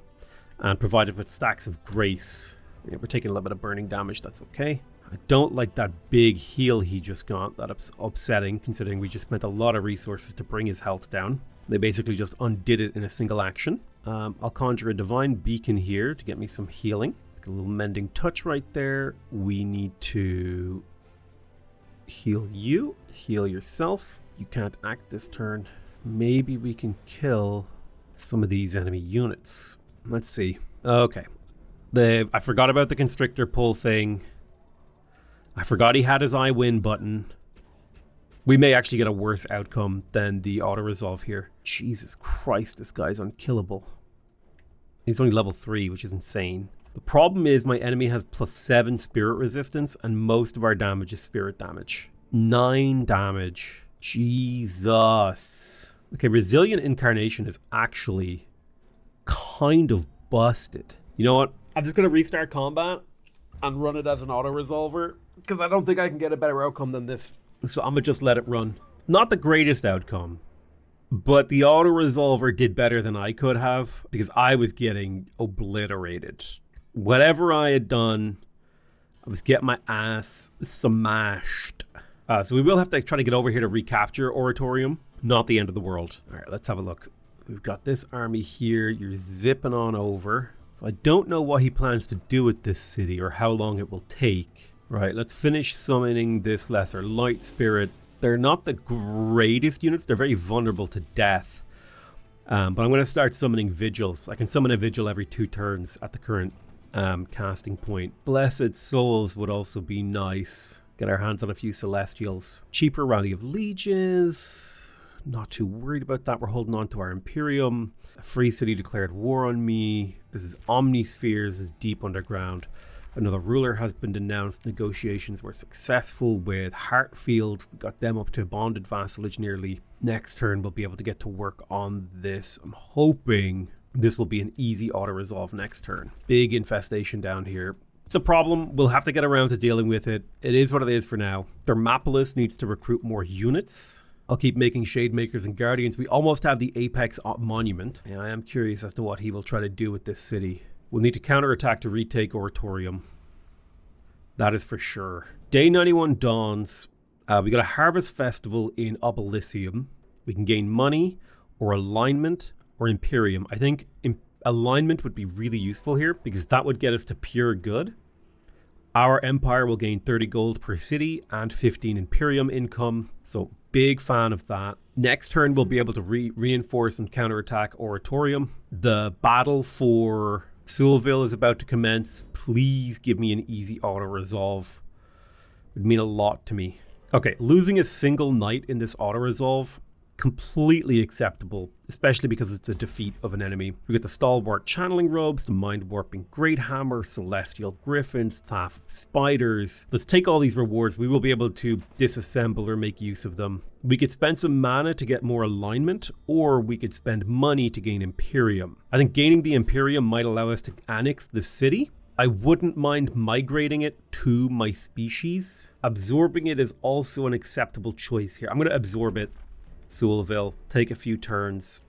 and provide it with stacks of grace. Yeah, we're taking a little bit of burning damage. That's okay. I don't like that big heal he just got. That's upsetting, considering we just spent a lot of resources to bring his health down. They basically just undid it in a single action. I'll conjure a Divine Beacon here to get me some healing. A little Mending Touch right there. We need to heal you. Heal yourself. You can't act this turn. Maybe we can kill some of these enemy units. Let's see. Okay. I forgot about the Constrictor pull thing. I forgot he had his I win button. We may actually get a worse outcome than the Autoresolve here. Jesus Christ, this guy's unkillable. He's only level 3, which is insane. The problem is my enemy has +7 spirit resistance, and most of our damage is spirit damage. 9 damage. Jesus. Okay, Resilient Incarnation is actually kind of busted. You know what? I'm just going to restart combat and run it as an Autoresolver, because I don't think I can get a better outcome than this. So I'm going to just let it run. Not the greatest outcome, but the Autoresolver did better than I could have, because I was getting obliterated. Whatever I had done, I was getting my ass smashed. So we will have to try to get over here to recapture Oratorium. Not the end of the world. All right, let's have a look. We've got this army here. You're zipping on over. So I don't know what he plans to do with this city or how long it will take. Right, let's finish summoning this Lesser Light Spirit. They're not the greatest units. They're very vulnerable to death. But I'm going to start summoning Vigils. I can summon a Vigil every 2 turns at the current casting point. Blessed Souls would also be nice. Get our hands on a few Celestials. Cheaper Rally of Legions. Not too worried about that. We're holding on to our Imperium. A free city declared war on me. This is Omnispheres, this is deep underground. Another ruler has been denounced. Negotiations were successful with Hartfield. We got them up to bonded vassalage nearly. Next turn, we'll be able to get to work on this. I'm hoping this will be an easy auto-resolve next turn. Big infestation down here. It's a problem. We'll have to get around to dealing with it. It is what it is for now. Thermopolis needs to recruit more units. I'll keep making Shade Makers and Guardians. We almost have the Apex Monument. And I am curious as to what he will try to do with this city. We'll need to counterattack to retake Oratorium. That is for sure. Day 91 dawns. We got a Harvest Festival in Obelissium. We can gain money or alignment or Imperium. I think alignment would be really useful here because that would get us to pure good. Our empire will gain 30 gold per city and 15 Imperium income. So big fan of that. Next turn, we'll be able to reinforce and counterattack Oratorium. The battle for Soulville is about to commence. Please give me an easy auto-resolve. It would mean a lot to me. Okay, losing a single knight in this auto-resolve, completely acceptable, especially because it's a defeat of an enemy. We get the Stalwart Channeling Robes, the Mind Warping Great Hammer, Celestial Griffin, Staff of Spiders. Let's take all these rewards. We will be able to disassemble or make use of them. We could spend some mana to get more alignment, or we could spend money to gain Imperium. I think gaining the Imperium might allow us to annex the city. I wouldn't mind migrating it to my species. Absorbing it is also an acceptable choice here. I'm going to absorb it. Soulville, take a few turns.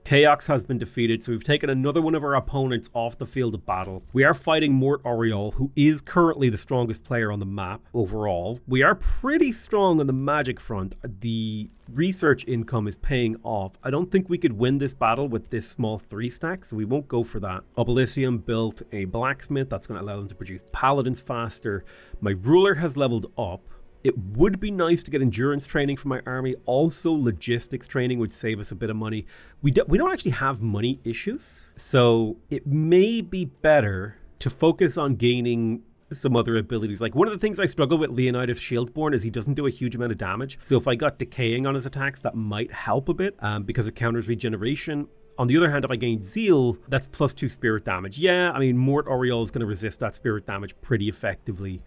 Chaos has been defeated, so we've taken another one of our opponents off the field of battle. We are fighting Mort Oriole, who is currently the strongest player on the map overall. We are pretty strong on the magic front. The research income is paying off. I don't think we could win this battle with this small 3-stack, so we won't go for that. Obelissium built a blacksmith. That's going to allow them to produce paladins faster. My ruler has leveled up. It would be nice to get endurance training for my army. Also, logistics training would save us a bit of money. We don't actually have money issues, so it may be better to focus on gaining some other abilities. Like, one of the things I struggle with Leonidas Shieldborn is he doesn't do a huge amount of damage. So if I got decaying on his attacks, that might help a bit because it counters regeneration. On the other hand, if I gain Zeal, that's +2 spirit damage. Yeah, I mean, Mort Oriole is going to resist that spirit damage pretty effectively,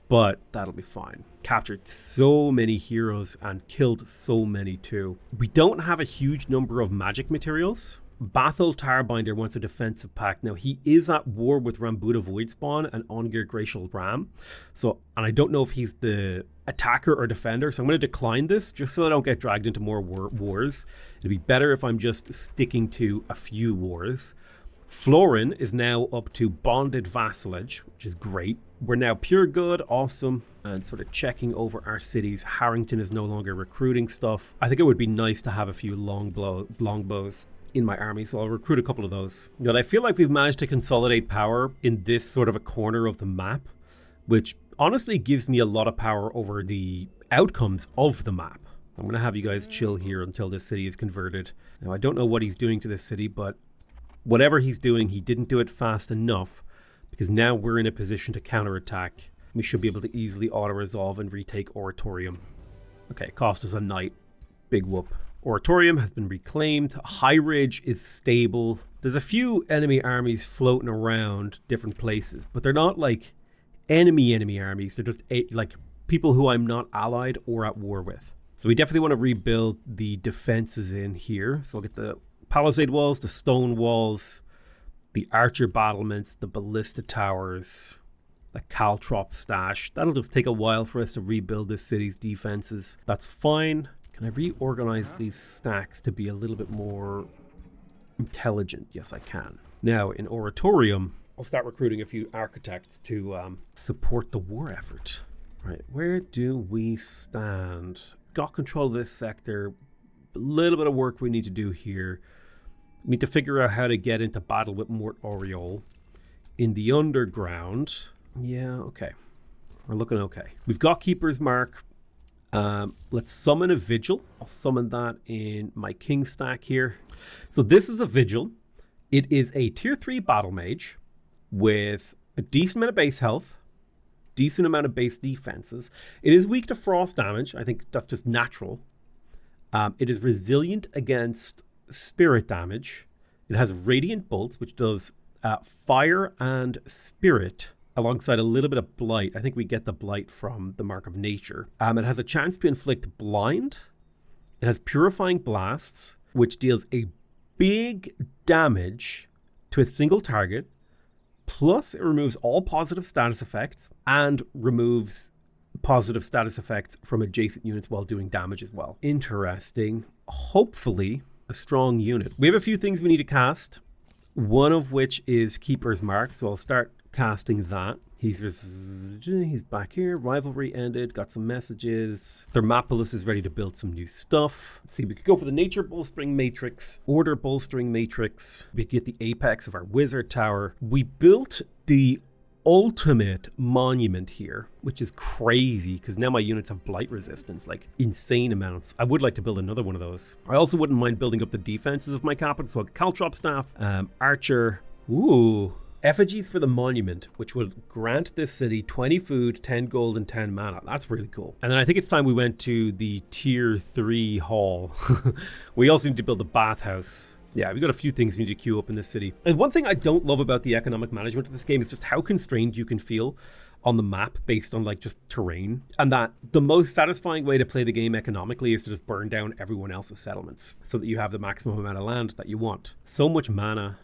but that'll be fine. Captured so many heroes and killed so many too. We don't have a huge number of magic materials. Bathel Tarbinder wants a defensive pact. Now, he is at war with Rambuda Voidspawn and Ongir Glacial Ram. So, and I don't know if he's the attacker or defender, so I'm going to decline this just so I don't get dragged into more wars. It'd be better if I'm just sticking to a few wars. Florin is now up to bonded vassalage, which is great. We're now pure good, awesome, and sort of checking over our cities. Harrington is no longer recruiting stuff. I think it would be nice to have a few longbows in my army, so I'll recruit a couple of those. But I feel like we've managed to consolidate power in this sort of a corner of the map, which honestly gives me a lot of power over the outcomes of the map. I'm going to have you guys chill here until this city is converted. Now, I don't know what he's doing to this city, but whatever he's doing, he didn't do it fast enough, because now we're in a position to counterattack. We should be able to easily auto-resolve and retake Oratorium. Okay, cost us a knight. Big whoop. Oratorium has been reclaimed. Highridge is stable. There's a few enemy armies floating around different places, but they're not like enemy armies. They're just like people who I'm not allied or at war with. So we definitely want to rebuild the defenses in here. So we'll get the palisade walls, the stone walls, the archer battlements, the ballista towers, the caltrop stash. That'll just take a while for us to rebuild this city's defenses. That's fine. Can I reorganize these stacks to be a little bit more intelligent? Yes, I can. Now, in Oratorium, I'll start recruiting a few architects to support the war effort. Right, where do we stand? Got control of this sector. A little bit of work we need to do here. We need to figure out how to get into battle with Mort Oriole. In the underground, yeah, okay. We're looking okay. We've got Keeper's Mark. Let's summon a Vigil. I'll summon that in my King stack here. So this is a Vigil. It is a tier 3 battle mage with a decent amount of base health, decent amount of base defenses. It is weak to frost damage. I think that's just natural. It is resilient against spirit damage. It has radiant bolts, which does fire and spirit alongside a little bit of blight. I think we get the blight from the Mark of Nature. It has a chance to inflict blind. It has purifying blasts, which deals a big damage to a single target. Plus, it removes all positive status effects and removes positive status effects from adjacent units while doing damage as well. Interesting. Hopefully, a strong unit. We have a few things we need to cast, one of which is Keeper's Mark, so I'll start casting that. He's back here. Rivalry ended. Got some messages. Thermopolis is ready to build some new stuff. Let's see. We could go for the Nature Bolstering Matrix. Order Bolstering Matrix. We could get the apex of our Wizard Tower. We built the ultimate monument here, which is crazy because now my units have blight resistance, like insane amounts. I would like to build another one of those. I also wouldn't mind building up the defenses of my capital. So Caltrop Staff, Archer. Ooh. Effigies for the monument, which will grant this city 20 food, 10 gold, and 10 mana. That's really cool. And then I think it's time we went to the tier 3 hall. We also need to build a bathhouse. Yeah, we've got a few things we need to queue up in this city. And one thing I don't love about the economic management of this game is just how constrained you can feel on the map based on like just terrain, and that the most satisfying way to play the game economically is to just burn down everyone else's settlements so that you have the maximum amount of land that you want. So much mana.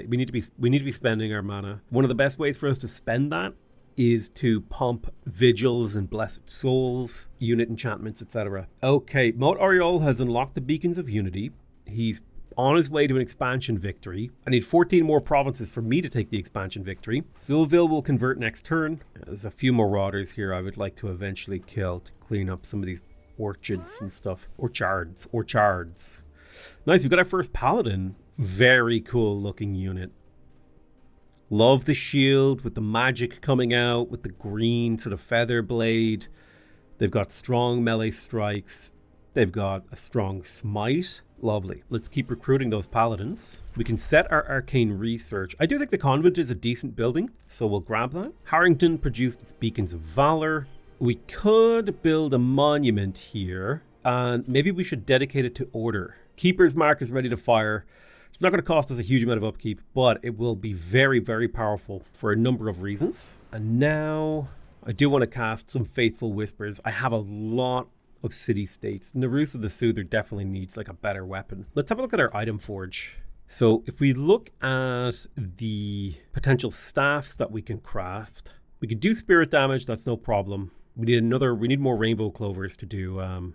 We need to be spending our mana. One of the best ways for us to spend that is to pump vigils and blessed souls, unit enchantments, etc. Okay, Maut Oriol has unlocked the Beacons of Unity. He's on his way to an expansion victory. I need 14 more provinces for me to take the expansion victory. Silville will convert next turn. There's a few marauders here I would like to eventually kill to clean up some of these orchards and stuff. Orchards. Nice, we've got our first paladin. Very cool looking unit. Love the shield with the magic coming out, with the green sort of feather blade. They've got strong melee strikes. They've got a strong smite. Lovely. Let's keep recruiting those paladins. We can set our arcane research. I do think the convent is a decent building, so we'll grab that. Harrington produced its beacons of valor. We could build a monument here, and maybe we should dedicate it to order. Keeper's Mark is ready to fire. It's not going to cost us a huge amount of upkeep, but it will be very, very powerful for a number of reasons. And now I do want to cast some Faithful Whispers. I have a lot of city-states. Narus of the Soother definitely needs like a better weapon. Let's have a look at our item forge. So if we look at the potential staffs that we can craft, we could do spirit damage, that's no problem. We need more rainbow clovers to do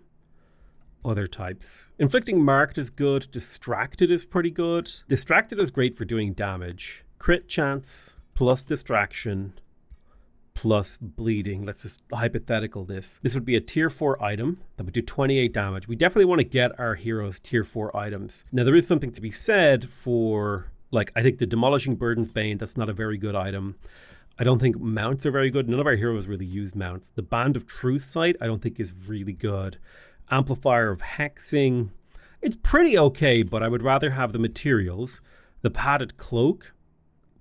other types. Inflicting marked is good. Distracted is pretty good. Distracted is great for doing damage. Crit chance plus distraction plus bleeding. Let's just hypothetical this. This would be a tier 4 item that would do 28 damage. We definitely want to get our heroes tier 4 items. Now there is something to be said for, like, I think the Demolishing Burden's Bane, that's not a very good item. I don't think mounts are very good. None of our heroes really use mounts. The Band of Truth Sight I don't think is really good. Amplifier of Hexing, it's pretty okay, but I would rather have the materials. The Padded Cloak,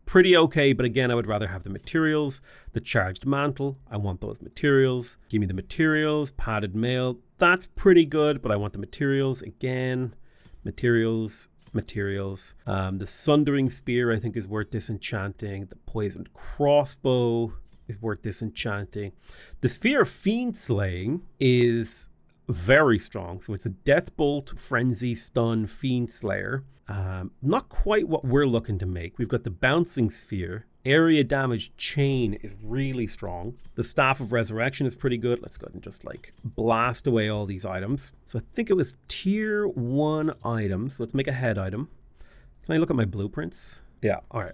pretty okay, but again, I would rather have the materials. The Charged Mantle, I want those materials. Give me the materials. Padded Mail, that's pretty good, but I want the materials. Again, materials. The Sundering Spear, I think, is worth disenchanting. The Poisoned Crossbow is worth disenchanting. The Sphere of Fiend Slaying is very strong. So it's a Death Bolt, Frenzy, Stun, Fiend Slayer. Not quite what we're looking to make. We've got the Bouncing Sphere. Area Damage Chain is really strong. The Staff of Resurrection is pretty good. Let's go ahead and just like blast away all these items. So I think it was tier 1 items. Let's make a head item. Can I look at my blueprints? Yeah, all right.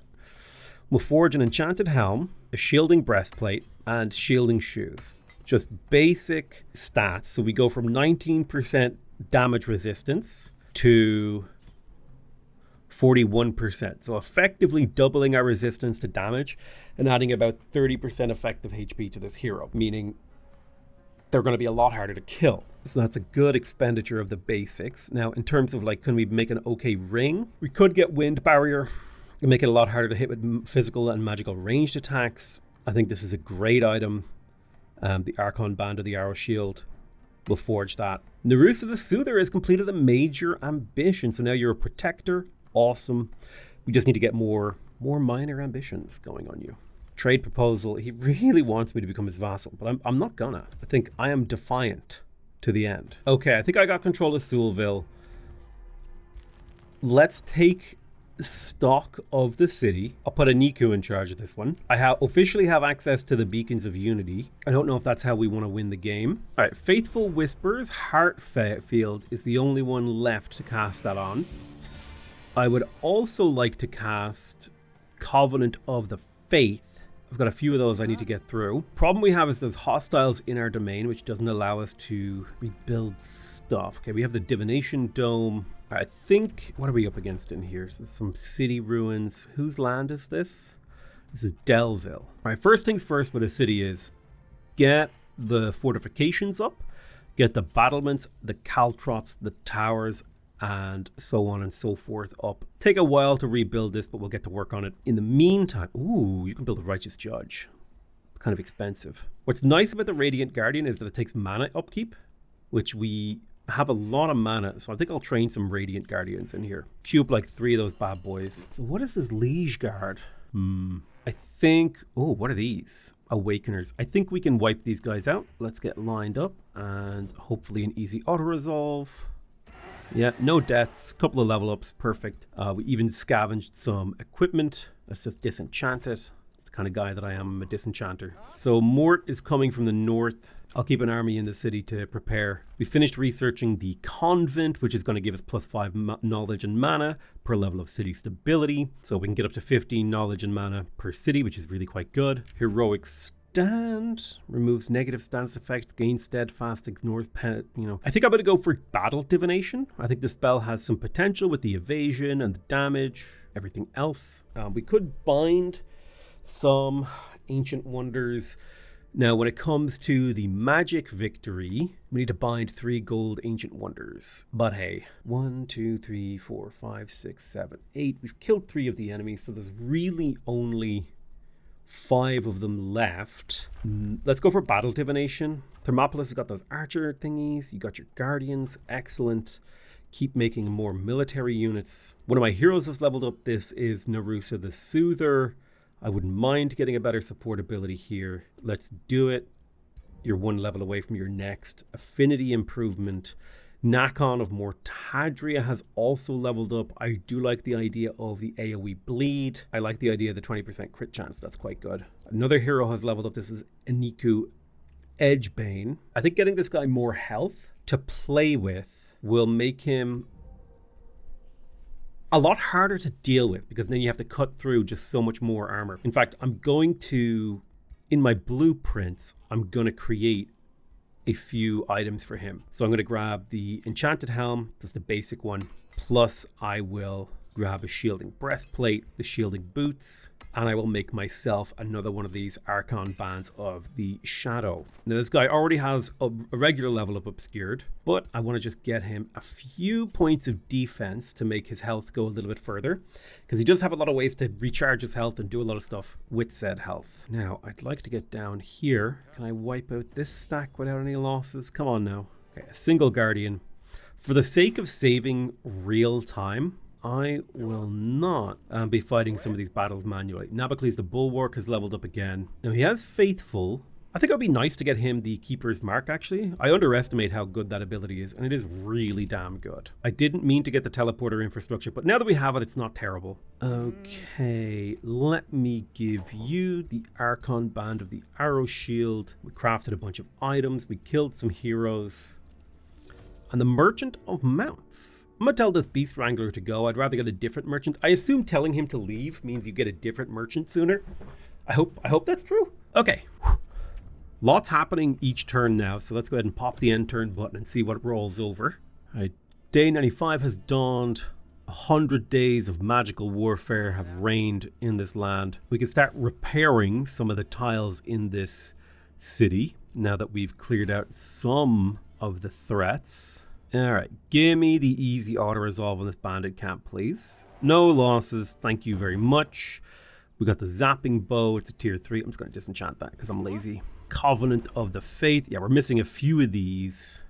We'll forge an Enchanted Helm, a Shielding Breastplate, and Shielding Shoes. Just basic stats. So we go from 19% damage resistance to 41%. So effectively doubling our resistance to damage and adding about 30% effective HP to this hero, meaning they're going to be a lot harder to kill. So that's a good expenditure of the basics. Now, in terms of like, can we make an okay ring? We could get Wind Barrier and make it a lot harder to hit with physical and magical ranged attacks. I think this is a great item. The Archon Band of the Arrow Shield. We'll forge that. Narusa the Soother has completed a major ambition. So now you're a protector. Awesome. We just need to get more minor ambitions going on you. Trade proposal. He really wants me to become his vassal, but I'm not gonna. I think I am defiant to the end. Okay, I think I got control of Soulville. Let's take stock of the city. I'll put a Niku in charge of this one. I officially have access to the Beacons of Unity. I don't know if that's how we want to win the game. All right, Faithful Whispers, Heartfield is the only one left to cast that on. I would also like to cast Covenant of the Faith. I've got a few of those I need to get through. Problem we have is there's hostiles in our domain, which doesn't allow us to rebuild stuff. Okay, we have the Divination Dome. I think, what are we up against in here? So some city ruins. Whose land is this? This is Delville. All right, first things first what a city is. Get the fortifications up, get the battlements, the caltrops, the towers, and so on and so forth up. Take a while to rebuild this, but we'll get to work on it. In the meantime, ooh, you can build a Righteous Judge. It's kind of expensive. What's nice about the Radiant Guardian is that it takes mana upkeep, which we have a lot of mana, so I think I'll train some Radiant Guardians in here. Queue up like 3 of those bad boys. So what is this Liege Guard? I think, oh, what are these? Awakeners. I think we can wipe these guys out. Let's get lined up and hopefully an easy auto-resolve. Yeah, no deaths, couple of level ups, perfect. We even scavenged some equipment. Let's just disenchant it. It's the kind of guy that I am, I'm a disenchanter. So Mort is coming from the north. I'll keep an army in the city to prepare. We finished researching the convent, which is going to give us +5 knowledge and mana per level of city stability. So we can get up to 15 knowledge and mana per city, which is really quite good. Heroic Stand removes negative stance effects, gains steadfast, ignores I think I'm going to go for battle divination. I think the spell has some potential with the evasion and the damage, everything else. We could bind some ancient wonders. Now, when it comes to the magic victory, we need to bind 3 gold ancient wonders. But hey, 1, 2, 3, 4, 5, 6, 7, 8. We've killed 3 of the enemies, so there's really only 5 of them left. Let's go for battle divination. Thermopolis has got those archer thingies. You got your guardians. Excellent. Keep making more military units. One of my heroes has leveled up. This is Narusa the Soother. I wouldn't mind getting a better support ability here. Let's do it. You're 1 level away from your next affinity improvement. Nakon of Mortadria has also leveled up. I do like the idea of the AoE bleed. I like the idea of the 20% crit chance. That's quite good. Another hero has leveled up. This is Eniku Edgebane. I think getting this guy more health to play with will make him a lot harder to deal with, because then you have to cut through just so much more armor. In fact, I'm going to, in my blueprints, I'm going to create a few items for him. So I'm going to grab the Enchanted Helm, just the basic one, plus I will grab a shielding breastplate, the shielding boots, and I will make myself another one of these Archon bands of the Shadow. Now this guy already has a regular level up obscured, but I want to just get him a few points of defense to make his health go a little bit further, because he does have a lot of ways to recharge his health and do a lot of stuff with said health. Now I'd like to get down here. Can I wipe out this stack without any losses? Come on now. Okay, a single Guardian. For the sake of saving real time, I will not be fighting some of these battles manually. Nabocles the Bulwark has leveled up again. Now he has Faithful. I think it would be nice to get him the Keeper's Mark, actually. I underestimate how good that ability is, and it is really damn good. I didn't mean to get the teleporter infrastructure, but now that we have it, it's not terrible. Okay, let me give you the Archon Band of the Arrow Shield. We crafted a bunch of items. We killed some heroes. And the Merchant of Mounts. I'm going to tell this Beast Wrangler to go. I'd rather get a different merchant. I assume telling him to leave means you get a different merchant sooner. I hope that's true. Okay. Lots happening each turn now, so let's go ahead and pop the end turn button and see what rolls over. All right, day 95 has dawned. 100 days of magical warfare have reigned in this land. We can start repairing some of the tiles in this city now that we've cleared out some of the threats. All right, give me the easy auto-resolve on this bandit camp, please. No losses, thank you very much. We got the zapping bow, it's a tier 3. I'm just going to disenchant that because I'm lazy. Covenant of the Faith. Yeah, we're missing a few of these.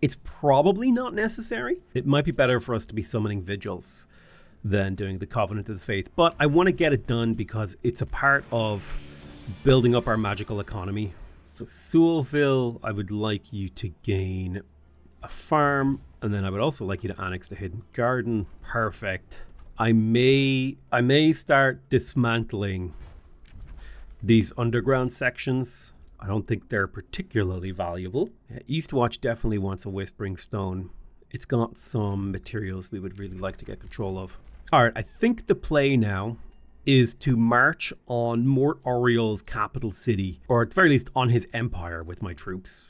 It's probably not necessary. It might be better for us to be summoning vigils than doing the Covenant of the Faith. But I want to get it done because it's a part of building up our magical economy. So Sewellville, I would like you to gain a farm, and then I would also like you to annex the Hidden Garden. Perfect. I may start dismantling these underground sections. I don't think they're particularly valuable. Eastwatch definitely wants a Whispering Stone. It's got some materials we would really like to get control of. All right, I think the play now is to march on Mort Oriol's capital city, or at the very least on his empire with my troops.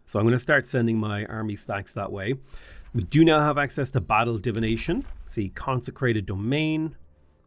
So I'm going to start sending my army stacks that way. We do now have access to Battle Divination. See, Consecrated Domain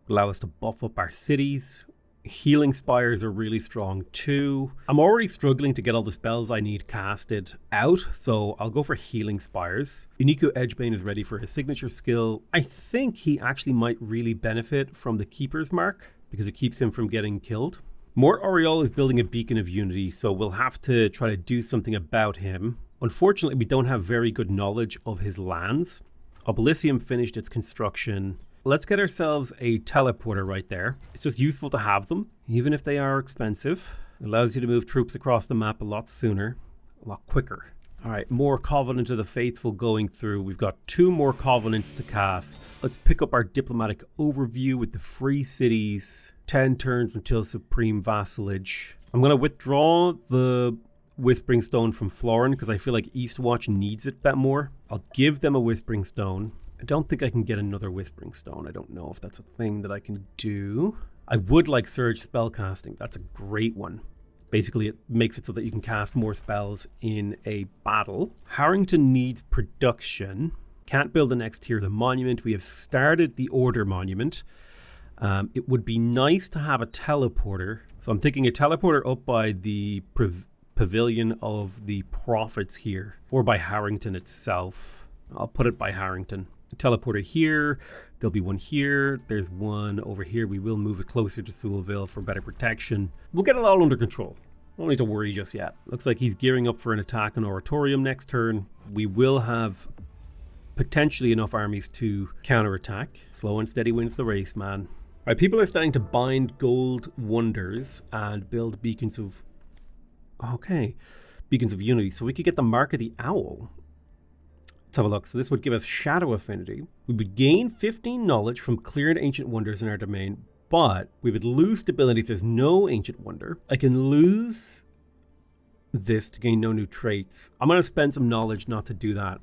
allow us to buff up our cities. Healing Spires are really strong too. I'm already struggling to get all the spells I need casted out, so I'll go for Healing Spires. Unico Edgebane is ready for his signature skill. I think he actually might really benefit from the Keeper's Mark because it keeps him from getting killed. Mort Oriol is building a Beacon of Unity, so we'll have to try to do something about him. Unfortunately, we don't have very good knowledge of his lands. Obelissium finished its construction. Let's get ourselves a teleporter right there. It's just useful to have them, even if they are expensive. It allows you to move troops across the map a lot sooner, a lot quicker. All right, more Covenant of the Faithful going through. We've got 2 more Covenants to cast. Let's pick up our diplomatic overview with the free cities. 10 turns until Supreme Vassalage. I'm going to withdraw the Whispering Stone from Florin because I feel like Eastwatch needs it that more. I'll give them a Whispering Stone. I don't think I can get another Whispering Stone. I don't know if that's a thing that I can do. I would like Surge Spellcasting. That's a great one. Basically, it makes it so that you can cast more spells in a battle. Harrington needs production. Can't build the next tier of the monument. We have started the Order Monument. It would be nice to have a teleporter. So I'm thinking a teleporter up by the Pavilion of the Prophets here, or by Harrington itself. I'll put it by Harrington. A teleporter here. There'll be one here. There's one over here. We will move it closer to Sewellville for better protection. We'll get it all under control. Don't need to worry just yet. Looks like he's gearing up for an attack on Oratorium next turn. We will have potentially enough armies to counterattack. Slow and steady wins the race, man. All right, people are starting to bind gold wonders and build beacons of... Okay, beacons of unity. So we could get the Mark of the Owl. Let's have a look. So this would give us Shadow Affinity. We would gain 15 knowledge from cleared ancient wonders in our domain, but we would lose stability if there's no ancient wonder. I can lose this to gain no new traits. I'm going to spend some knowledge not to do that.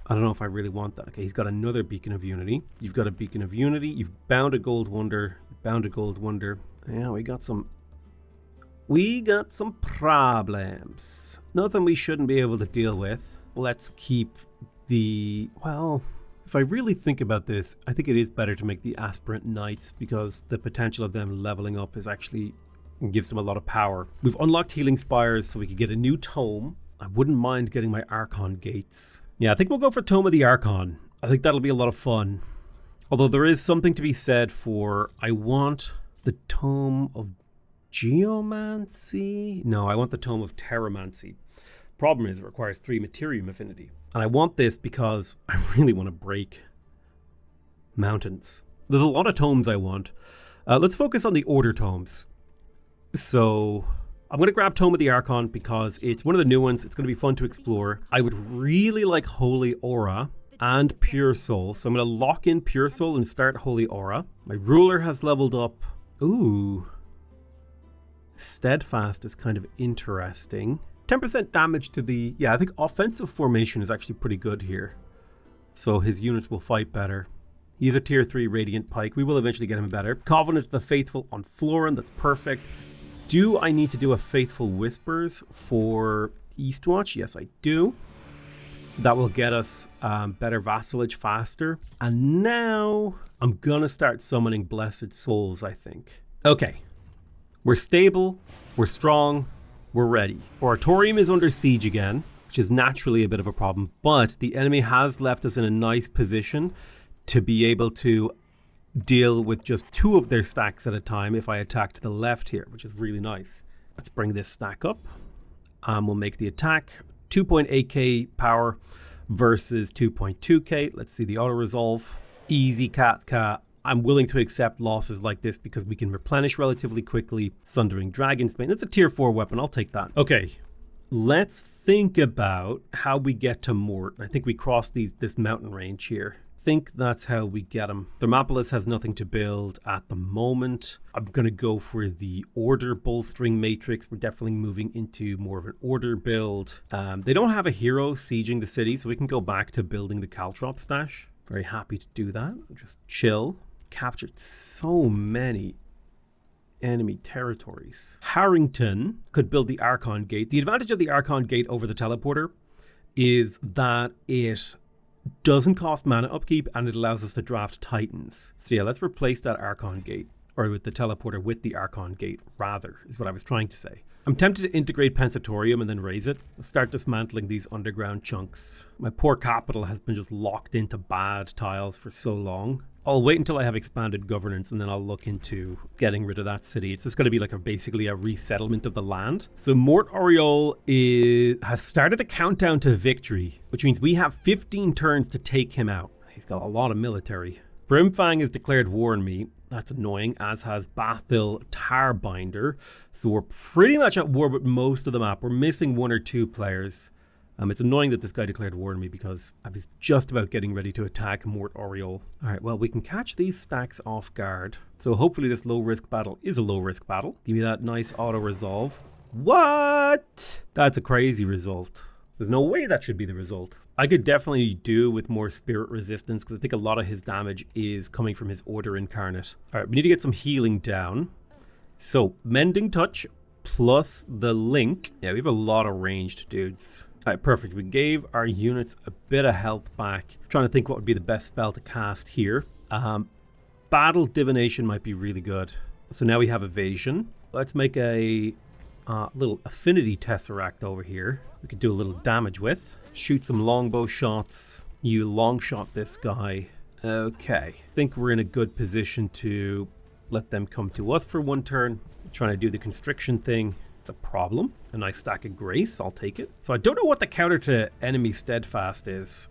I don't know if I really want that. Okay, he's got another Beacon of Unity. You've got a Beacon of Unity. You've bound a gold wonder. Bound a gold wonder. Yeah, we got some problems. Nothing we shouldn't be able to deal with. Let's keep the... Well, if I really think about this, I think it is better to make the Aspirant Knights because the potential of them leveling up is actually... gives them a lot of power. We've unlocked Healing Spires so we could get a new Tome. I wouldn't mind getting my Archon Gates. Yeah, I think we'll go for Tome of the Archon. I think that'll be a lot of fun. Although there is something to be said for... I want the Tome of Geomancy? No, I want the Tome of Terramancy. Problem is it requires 3 Materium Affinity. And I want this because I really want to break mountains. There's a lot of tomes I want. Let's focus on the Order tomes. So I'm going to grab Tome of the Archon because it's one of the new ones. It's going to be fun to explore. I would really like Holy Aura and Pure Soul. So I'm going to lock in Pure Soul and start Holy Aura. My ruler has leveled up. Ooh. Steadfast is kind of interesting. 10% damage to the... Yeah, I think offensive formation is actually pretty good here. So his units will fight better. He's a tier 3 Radiant Pike. We will eventually get him better. Covenant of the Faithful on Florin. That's perfect. Do I need to do a Faithful Whispers for Eastwatch? Yes, I do. That will get us better vassalage faster. And now I'm going to start summoning Blessed Souls, I think. Okay. We're stable. We're strong. We're ready. Oratorium is under siege again, which is naturally a bit of a problem, but the enemy has left us in a nice position to be able to deal with just 2 of their stacks at a time if I attack to the left here, which is really nice. Let's bring this stack up. We'll make the attack. 2.8k power versus 2.2k. Let's see the Autoresolve. Easy cat. I'm willing to accept losses like this because we can replenish relatively quickly. Sundering Dragon's Bane. That's a tier 4 weapon. I'll take that. Okay. Let's think about how we get to Mort. I think we cross this mountain range here. I think that's how we get him. Thermopolis has nothing to build at the moment. I'm going to go for the order bolstering matrix. We're definitely moving into more of an order build. They don't have a hero sieging the city, so we can go back to building the Caltrop stash. Very happy to do that. Just chill. Captured so many enemy territories. Harrington could build the Archon Gate. The advantage of the Archon Gate over the teleporter is that it doesn't cost mana upkeep and it allows us to draft Titans. So yeah, let's replace that Archon Gate, or with the teleporter with the Archon Gate, rather, is what I was trying to say. I'm tempted to integrate Pensatorium and then raise it. Let's start dismantling these underground chunks. My poor capital has been just locked into bad tiles for so long. I'll wait until I have expanded governance and then I'll look into getting rid of that city. It's just going to be like basically a resettlement of the land. So Mort Oriole has started a countdown to victory, which means we have 15 turns to take him out. He's got a lot of military. Brimfang has declared war on me. That's annoying, as has Bathil Tarbinder. So we're pretty much at war with most of the map. We're missing 1 or 2 players. It's annoying that this guy declared war on me because I was just about getting ready to attack Mort Oriole. All right, well, we can catch these stacks off guard. So hopefully this low-risk battle is a low-risk battle. Give me that nice auto-resolve. What? That's a crazy result. There's no way that should be the result. I could definitely do with more spirit resistance because I think a lot of his damage is coming from his Order Incarnate. All right, we need to get some healing down. So, Mending Touch plus the Link. Yeah, we have a lot of ranged dudes. All right, perfect. We gave our units a bit of health back. I'm trying to think what would be the best spell to cast here. Battle Divination might be really good. So now we have Evasion. Let's make a little Affinity Tesseract over here. We could do a little damage with. Shoot some longbow shots. You long shot this guy. Okay. I think we're in a good position to let them come to us for 1 turn. Trying to do the constriction thing. It's a problem. A nice stack of grace. I'll take it. So I don't know what the counter to enemy steadfast is.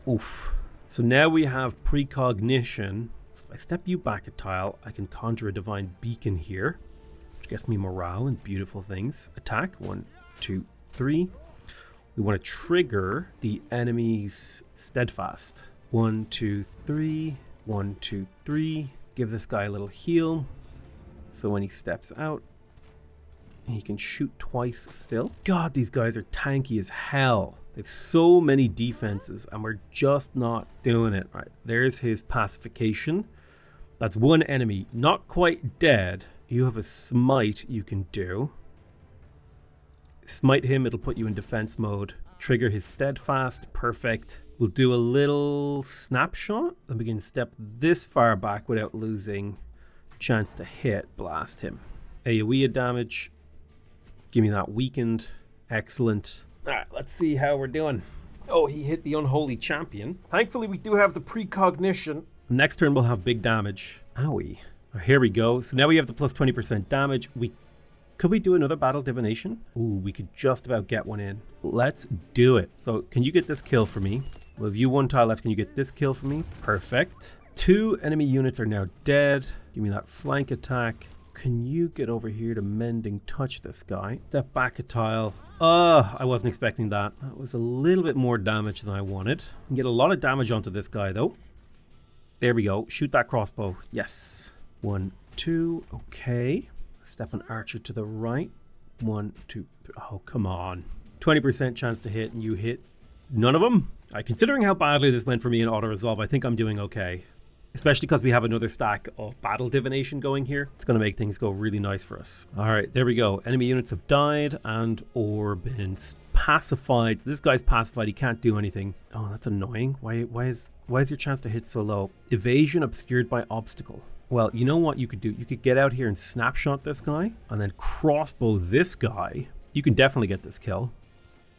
Oof. So now we have precognition. If I step you back a tile, I can conjure a divine beacon here, which gets me morale and beautiful things. Attack. 1, 2, 3. We want to trigger the enemy's steadfast. 1, 2, 3. 1, 2, 3. Give this guy a little heal. So when he steps out, he can shoot twice still. God, these guys are tanky as hell. They have so many defenses and we're just not doing it. All right, there's his pacification. That's 1 enemy, not quite dead. You have a smite you can do. Smite him, it'll put you in defense mode. Trigger his steadfast, perfect. We'll do a little snapshot. Then we can step this far back without losing chance to hit. Blast him. AoE damage. Give me that weakened. Excellent. All right, let's see how we're doing. Oh, he hit the unholy champion. Thankfully, we do have the precognition. Next turn, we'll have big damage. Owie. Here we go. So now we have the plus 20% damage. Could we do another battle divination? Ooh, we could just about get one in. Let's do it. So can you get this kill for me? Well, if you 1 tile left, can you get this kill for me? Perfect. 2 enemy units are now dead. Give me that flank attack. Can you get over here to Mending Touch this guy? Step back a tile. I wasn't expecting that. That was a little bit more damage than I wanted. Can get a lot of damage onto this guy though. There we go. Shoot that crossbow. Yes. 1, 2. Okay. Step an archer to the right. 1, 2, 3. Oh, come on. 20% chance to hit and you hit none of them? Considering how badly this went for me in Autoresolve, I think I'm doing okay. Especially because we have another stack of battle divination going here. It's going to make things go really nice for us. All right, there we go. Enemy units have died and or been pacified. So this guy's pacified. He can't do anything. Oh, that's annoying. Why is your chance to hit so low? Evasion obscured by obstacle. Well, you know what you could do? You could get out here and snapshot this guy and then crossbow this guy. You can definitely get this kill.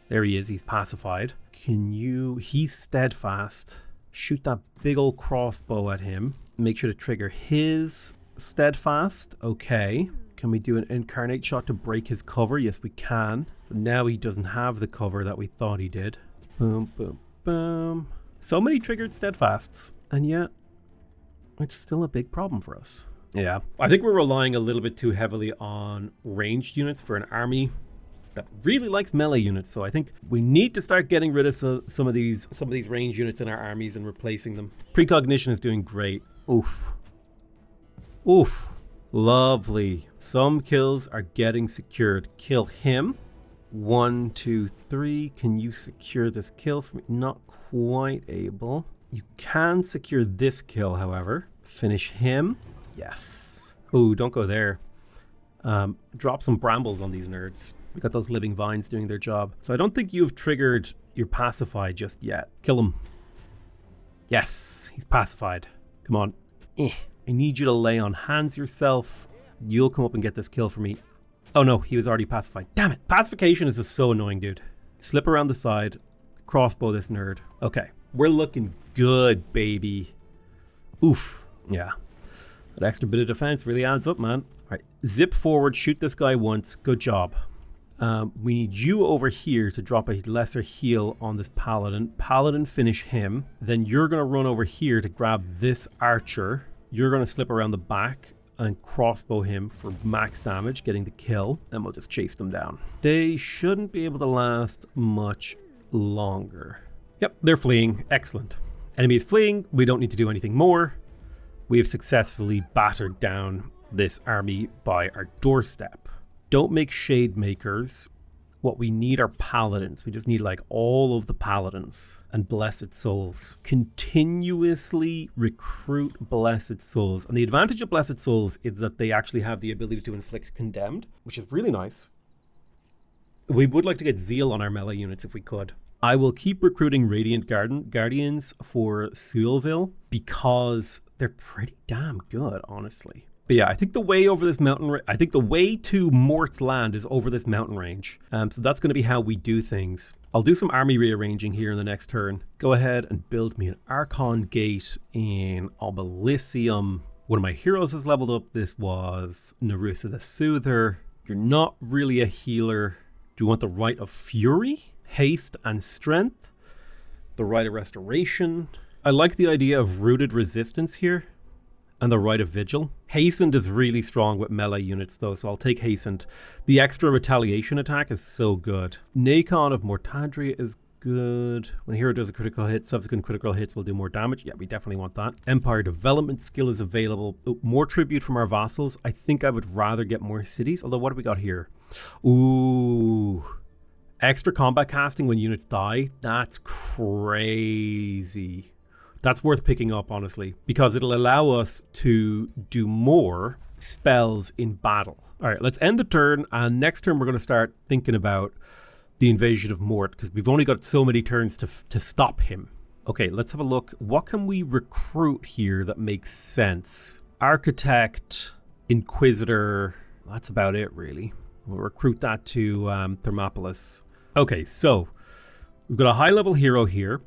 There he is. He's pacified. He's steadfast. Shoot that big old crossbow at him. Make sure to trigger his steadfast. Okay. Can we do an incarnate shot to break his cover? Yes, we can. So now he doesn't have the cover that we thought he did. Boom, boom, boom. So many triggered steadfasts, and yet it's still a big problem for us. Yeah, I think we're relying a little bit too heavily on ranged units for an army that really likes melee units. So I think we need to start getting rid of some of these ranged units in our armies and replacing them. Precognition is doing great. Oof. Oof. Lovely. Some kills are getting secured. Kill him. 1, 2, 3. Can you secure this kill for me? Not quite able. You can secure this kill, however. Finish him. Yes. Oh, don't go there. Drop some brambles on these nerds. We got those living vines doing their job. So I don't think you've triggered your pacify just yet. Kill him. Yes, he's pacified. Come on. I need you to lay on hands yourself. You'll come up and get this kill for me. Oh no, he was already pacified. Damn it. Pacification is just so annoying, dude. Slip around the side. Crossbow this nerd. Okay. We're looking good, baby. Oof. Yeah. That extra bit of defense really adds up, man. All right. Zip forward. Shoot this guy once. Good job. We need you over here to drop a lesser heal on this paladin. Paladin, finish him. Then you're going to run over here to grab this archer. You're going to slip around the back and crossbow him for max damage, getting the kill. And we'll just chase them down. They shouldn't be able to last much longer. Yep, they're fleeing. Excellent. Enemy is fleeing. We don't need to do anything more. We have successfully battered down this army by our doorstep. Don't make shade makers. What we need are paladins. We just need like all of the paladins and blessed souls. Continuously recruit blessed souls. And the advantage of blessed souls is that they actually have the ability to inflict condemned, which is really nice. We would like to get zeal on our melee units if we could. I will keep recruiting Radiant Guardians for Seulville because they're pretty damn good, honestly. But yeah, I think the way over this mountain, I think the way to Mort's land is over this mountain range. So that's going to be how we do things. I'll do some army rearranging here in the next turn. Go ahead and build me an Archon Gate in Obelysium. One of my heroes has leveled up. This was Narusa the Soother. You're not really a healer. Do you want the Rite of Fury? Haste and Strength? The Rite of Restoration? I like the idea of Rooted Resistance here. And the Rite of Vigil. Hastened is really strong with melee units though, so I'll take Hastened. The extra retaliation attack is so good. Nacon of Mortadria is good. When a hero does a critical hit, subsequent critical hits will do more damage. Yeah, we definitely want that. Empire Development skill is available. Ooh, more tribute from our vassals. I think I would rather get more cities. Although, what do we got here? Ooh. Extra combat casting when units die. That's crazy. That's worth picking up, honestly, because it'll allow us to do more spells in battle. All right, let's end the turn, and next turn we're going to start thinking about the invasion of Mort, because we've only got so many turns to stop him. Okay, let's have a look. What can we recruit here that makes sense? Architect, Inquisitor, that's about it, really. We'll recruit that to Thermopolis. Okay, so we've got a high-level hero here.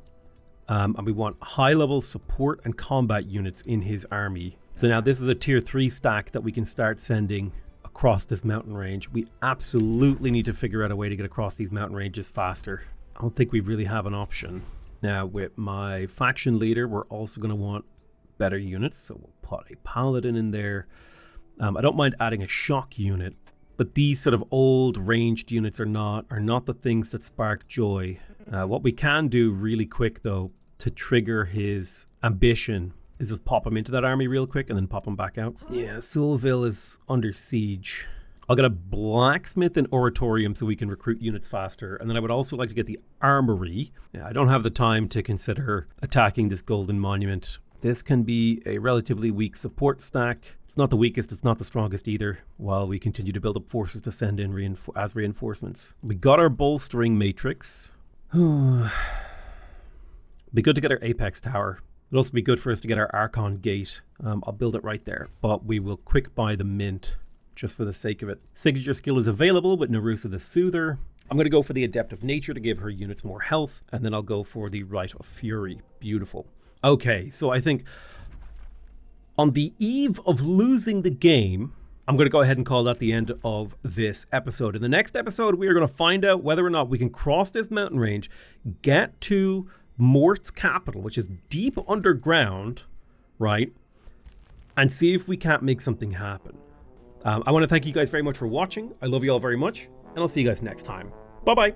And we want high-level support and combat units in his army. So now this is a tier 3 stack that we can start sending across this mountain range. We absolutely need to figure out a way to get across these mountain ranges faster. I don't think we really have an option. Now with my faction leader, we're also going to want better units. So we'll put a paladin in there. I don't mind adding a shock unit, but these sort of old ranged units are not the things that spark joy. What we can do really quick, though, to trigger his ambition is just pop him into that army real quick and then pop him back out. Yeah, Seulville is under siege. I'll get a blacksmith and oratorium so we can recruit units faster. And then I would also like to get the armory. Yeah, I don't have the time to consider attacking this golden monument. This can be a relatively weak support stack. It's not the weakest, it's not the strongest either, while we continue to build up forces to send in as reinforcements. We got our bolstering matrix. Be good to get our apex tower. It'd also be good for us to get our Archon Gate. I'll build it right there, but we will quick buy the mint just for the sake of it. Signature skill is available with Narusa the Soother. I'm going to go for the Adept of Nature to give her units more health, and then I'll go for the Rite of Fury. Beautiful. Okay, so I think on the eve of losing the game, I'm going to go ahead and call that the end of this episode. In the next episode, we are going to find out whether or not we can cross this mountain range, get to Mort's capital, which is deep underground, right? And see if we can't make something happen. I want to thank you guys very much for watching. I love you all very much, and I'll see you guys next time. Bye-bye.